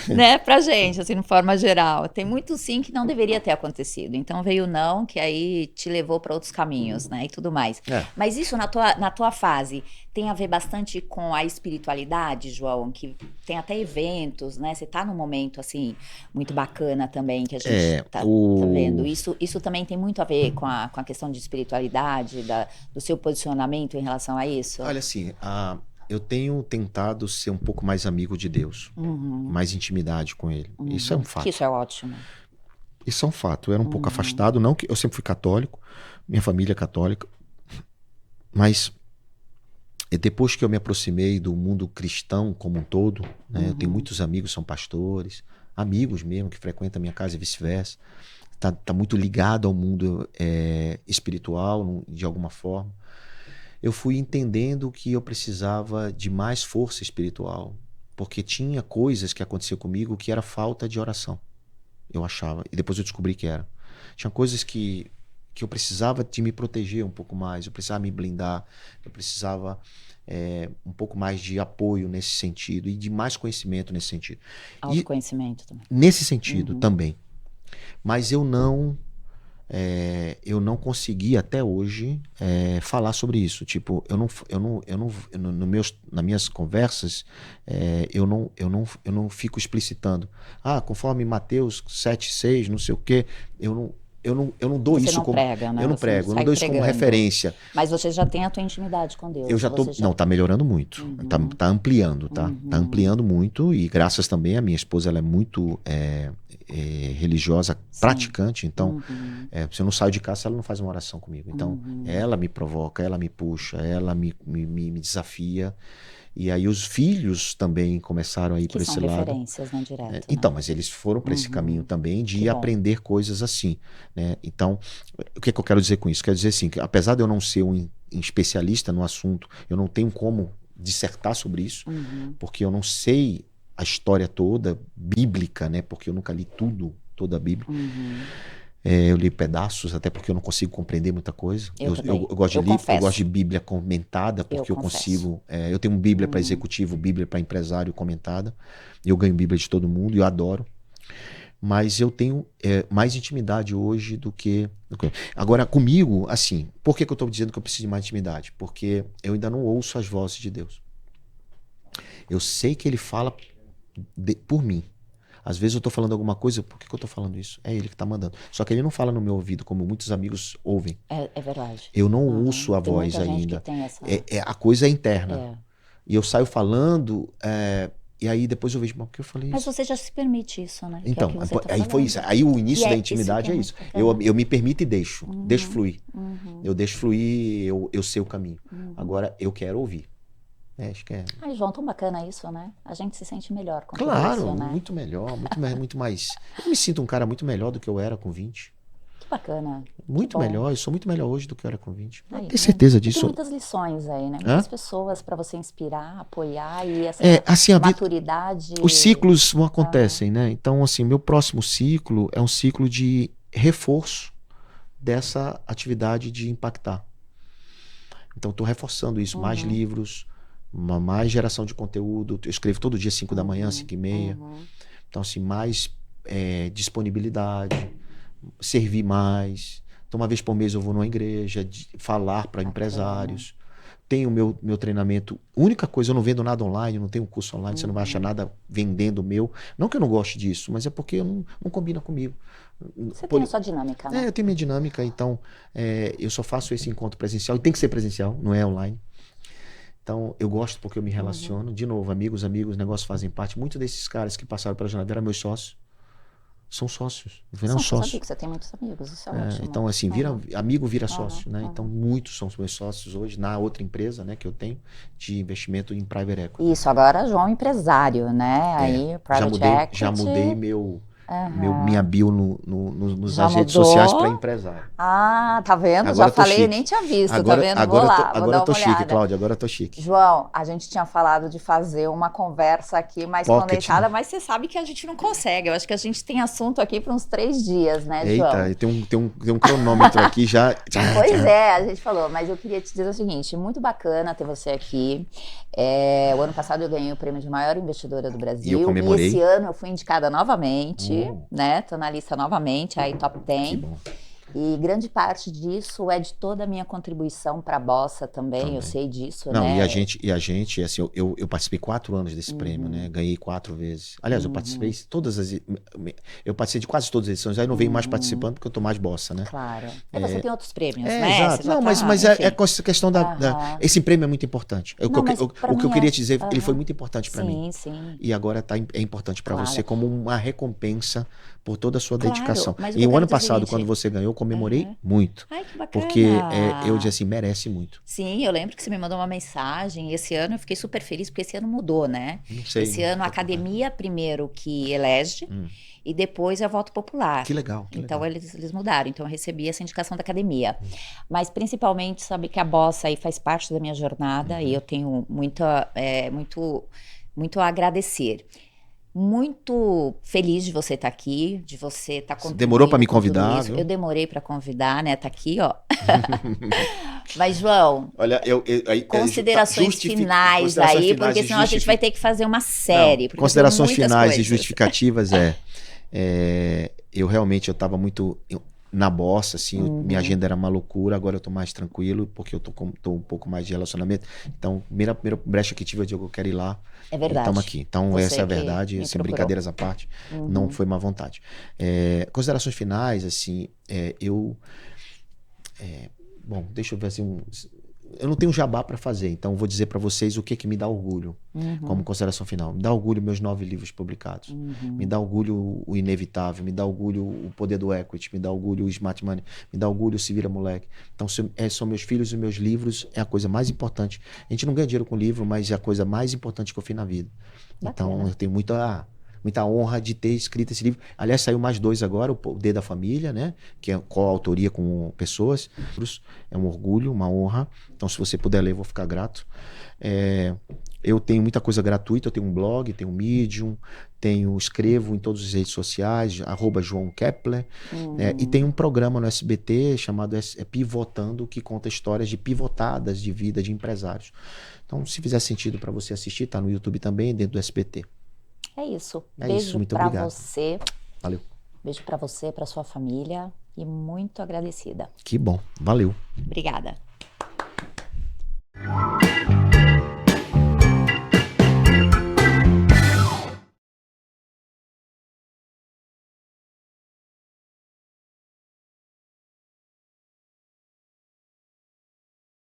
Né, pra gente, assim, de forma geral. Tem muito sim que não deveria ter acontecido. Então veio o não, que aí te levou para outros caminhos, né, e tudo mais. Mas isso na tua fase tem a ver bastante com a espiritualidade, João, que tem até eventos, né? Você tá num momento, assim, muito bacana também, que a gente tá vendo. Isso também tem muito a ver com a questão de espiritualidade, do seu posicionamento em relação a isso? Olha, assim, eu tenho tentado ser um pouco mais amigo de Deus, mais intimidade com Ele. Isso é um fato. Isso é ótimo. Isso é um fato. Eu era um pouco afastado, não que eu sempre fui católico, minha família é católica, mas E depois que eu me aproximei do mundo cristão como um todo, né, eu tenho muitos amigos que são pastores, amigos mesmo que frequentam a minha casa e vice-versa, tá muito ligado ao mundo espiritual, de alguma forma. Eu fui entendendo que eu precisava de mais força espiritual, porque tinha coisas que aconteciam comigo que era falta de oração, eu achava, e depois eu descobri que era. Tinha coisas que eu precisava de me proteger um pouco mais, eu precisava me blindar, eu precisava um pouco mais de apoio nesse sentido e de mais conhecimento nesse sentido. Autoconhecimento também. Nesse sentido também. Mas eu não consegui até hoje falar sobre isso. Tipo, nas minhas conversas, eu não fico explicitando. Conforme Mateus 7,6, não sei o quê, eu não dou Você isso não como. prega, né? Eu não Você prego, eu não sai dou isso como pregando. referência. Mas você já tem a tua intimidade com Deus. Eu já tô. Não, tá melhorando muito. Tá ampliando, tá? Tá ampliando muito, e graças também a minha esposa, ela é muito religiosa, praticante, então se eu não saio de casa, ela não faz uma oração comigo. Então, ela me provoca, ela me puxa, ela me desafia. E aí os filhos também começaram a ir por esse lado. Que são referências, né, direto. Então, né? mas eles foram para esse caminho também de Que bom. aprender coisas assim, né? Então, o que eu quero dizer com isso? Quero dizer assim, que apesar de eu não ser um especialista no assunto, eu não tenho como dissertar sobre isso, porque eu não sei a história toda bíblica, né? Porque eu nunca li toda a Bíblia. Eu li pedaços, até porque eu não consigo compreender muita coisa. Eu gosto eu gosto de Bíblia comentada, porque eu consigo. Eu tenho Bíblia para executivo, Bíblia para empresário comentada. Eu ganho Bíblia de todo mundo e eu adoro. Mas eu tenho mais intimidade hoje do que. Agora, comigo, assim, por que eu estou dizendo que eu preciso de mais intimidade? Porque eu ainda não ouço as vozes de Deus. Eu sei que Ele fala por mim. Às vezes eu tô falando alguma coisa, por que eu tô falando isso? É ele que tá mandando. Só que ele não fala no meu ouvido, como muitos amigos ouvem. É verdade. Eu não ouço a voz muita gente ainda. que tem essa... A coisa é interna. E eu saio falando, e aí depois eu vejo, mas por que eu falei isso? Mas você já se permite isso, né? Então, que é o que você tá aí falando. foi isso. Aí o início Que da é intimidade isso que é isso. Eu me permito e deixo. Deixo fluir. Eu deixo fluir, eu sei o caminho. Agora, eu quero ouvir. Acho que é. Ai, João, tão bacana isso, né? A gente se sente melhor com Claro, tudo isso, né? muito melhor, muito mais. Eu me sinto um cara muito melhor do que eu era com 20. Que bacana. Muito melhor, eu sou muito melhor hoje do que eu era com 20. Aí, Tenho certeza Tem disso. muitas lições aí, né? Muitas pessoas para você inspirar, apoiar e essa assim, maturidade. Os ciclos não acontecem, né? Então, assim, meu próximo ciclo é um ciclo de reforço dessa atividade de impactar. Então, estou reforçando isso, mais livros, mais geração de conteúdo. Eu escrevo todo dia 5 da manhã, 5h30. Então, assim, mais disponibilidade, servir mais. Então, uma vez por mês eu vou numa igreja, falar para empresários. Tenho meu treinamento. Única coisa, eu não vendo nada online, não tenho um curso online, você não vai achar nada vendendo meu. Não que eu não goste disso, mas é porque não combina comigo. Você tem a sua dinâmica, né? Eu tenho minha dinâmica, então eu só faço esse encontro presencial, e tem que ser presencial, não é online. Então, eu gosto porque eu me relaciono. De novo, amigos, negócios fazem parte. Muitos desses caras que passaram pela jornada eram meus sócios. São sócios. Viram sócios. Você tem muitos amigos, isso é ótimo. Então, assim, amigo vira sócio, né? Então, muitos são meus sócios hoje na outra empresa, né, que eu tenho de investimento em private equity. Isso, agora João empresário, né? Aí, private equity. Já mudei minha bio nas Já redes mudou? sociais para empresário. Ah, tá vendo? Agora Já eu tô falei, chique. nem tinha visto, Agora, tá vendo? agora Vou lá, agora vou dar eu tô uma chique, olhada. Cláudia, agora eu tô chique. João, a gente tinha falado de fazer uma conversa aqui mais Pocket, condensada, né? mas você sabe que a gente não consegue. Eu acho que a gente tem assunto aqui para uns 3 dias, né, João? Eita, tem um cronômetro aqui já. Pois é, a gente falou, mas eu queria te dizer o seguinte, muito bacana ter você aqui. O ano passado eu ganhei o prêmio de maior investidora do Brasil. E eu comemorei. E esse ano eu fui indicada novamente, né? Tô na lista novamente, aí top 10. Que bom. E grande parte disso é de toda a minha contribuição para a Bossa também, eu sei disso, Não, né? e a gente, assim, eu participei 4 anos desse prêmio, né? Ganhei 4 vezes. Aliás, eu participei eu participei de quase todas as edições, aí não venho mais participando porque eu tô mais bossa, né? Claro. Você tem outros prêmios, né? Exato. Não, mas é questão esse prêmio é muito importante. O que eu queria te dizer, ele foi muito importante para mim. Sim. E agora é importante para você como uma recompensa por toda a sua dedicação. Mas E o ano passado, quando você ganhou, comemorei Aham. muito. Ai, que bacana. Porque eu disse assim, merece muito. Sim, eu lembro que você me mandou uma mensagem. Esse ano eu fiquei super feliz, porque esse ano mudou, né? Não sei. Esse ano a academia primeiro que elege e depois é o voto popular. Que legal, que Então legal. eles mudaram. Então eu recebi essa indicação da academia. Mas principalmente saber que a bossa aí faz parte da minha jornada e eu tenho muito a agradecer. Muito feliz de você estar aqui, de você estar Você demorou para me contribuindo com tudo convidar, isso. viu? Eu demorei para convidar, né? Tá aqui, ó. Mas, João, Olha, considerações finais considerações aí, finais porque e senão a gente vai ter que fazer uma série. Não, Porque considerações eu tenho muitas finais e coisas. justificativas eu realmente estava muito na bossa, assim, minha agenda era uma loucura, agora eu tô mais tranquilo, porque eu tô um pouco mais de relacionamento. Então, primeira brecha que tive, eu digo, eu quero ir lá. É verdade. Estamos aqui. Então, Você essa é a que verdade, me sem procurou. brincadeiras à parte, não foi má vontade. Considerações finais, assim, bom, deixa eu ver assim, eu não tenho jabá para fazer, então vou dizer para vocês o que me dá orgulho, como consideração final. Me dá orgulho meus 9 livros publicados, me dá orgulho o Inevitável, me dá orgulho o Poder do Equity, me dá orgulho o Smart Money, me dá orgulho o Se Vira Moleque. Então são meus filhos e meus livros, é a coisa mais importante. A gente não ganha dinheiro com livro, mas é a coisa mais importante que eu fiz na vida. Bacana. Então eu tenho muita honra de ter escrito esse livro. Aliás, saiu mais 2 agora, o Poder da Família, né? Que é coautoria com pessoas. É um orgulho, uma honra. Então, se você puder ler, eu vou ficar grato. Eu tenho muita coisa gratuita, eu tenho um blog, tenho um Medium, escrevo em todas as redes sociais, @João Kepler, e tem um programa no SBT chamado Pivotando, que conta histórias de pivotadas de vida de empresários. Então, se fizer sentido para você assistir, tá no YouTube também, dentro do SBT. É isso. É isso, muito pra obrigado. você. Valeu. Beijo pra você, pra sua família e muito agradecida. Que bom, valeu. Obrigada.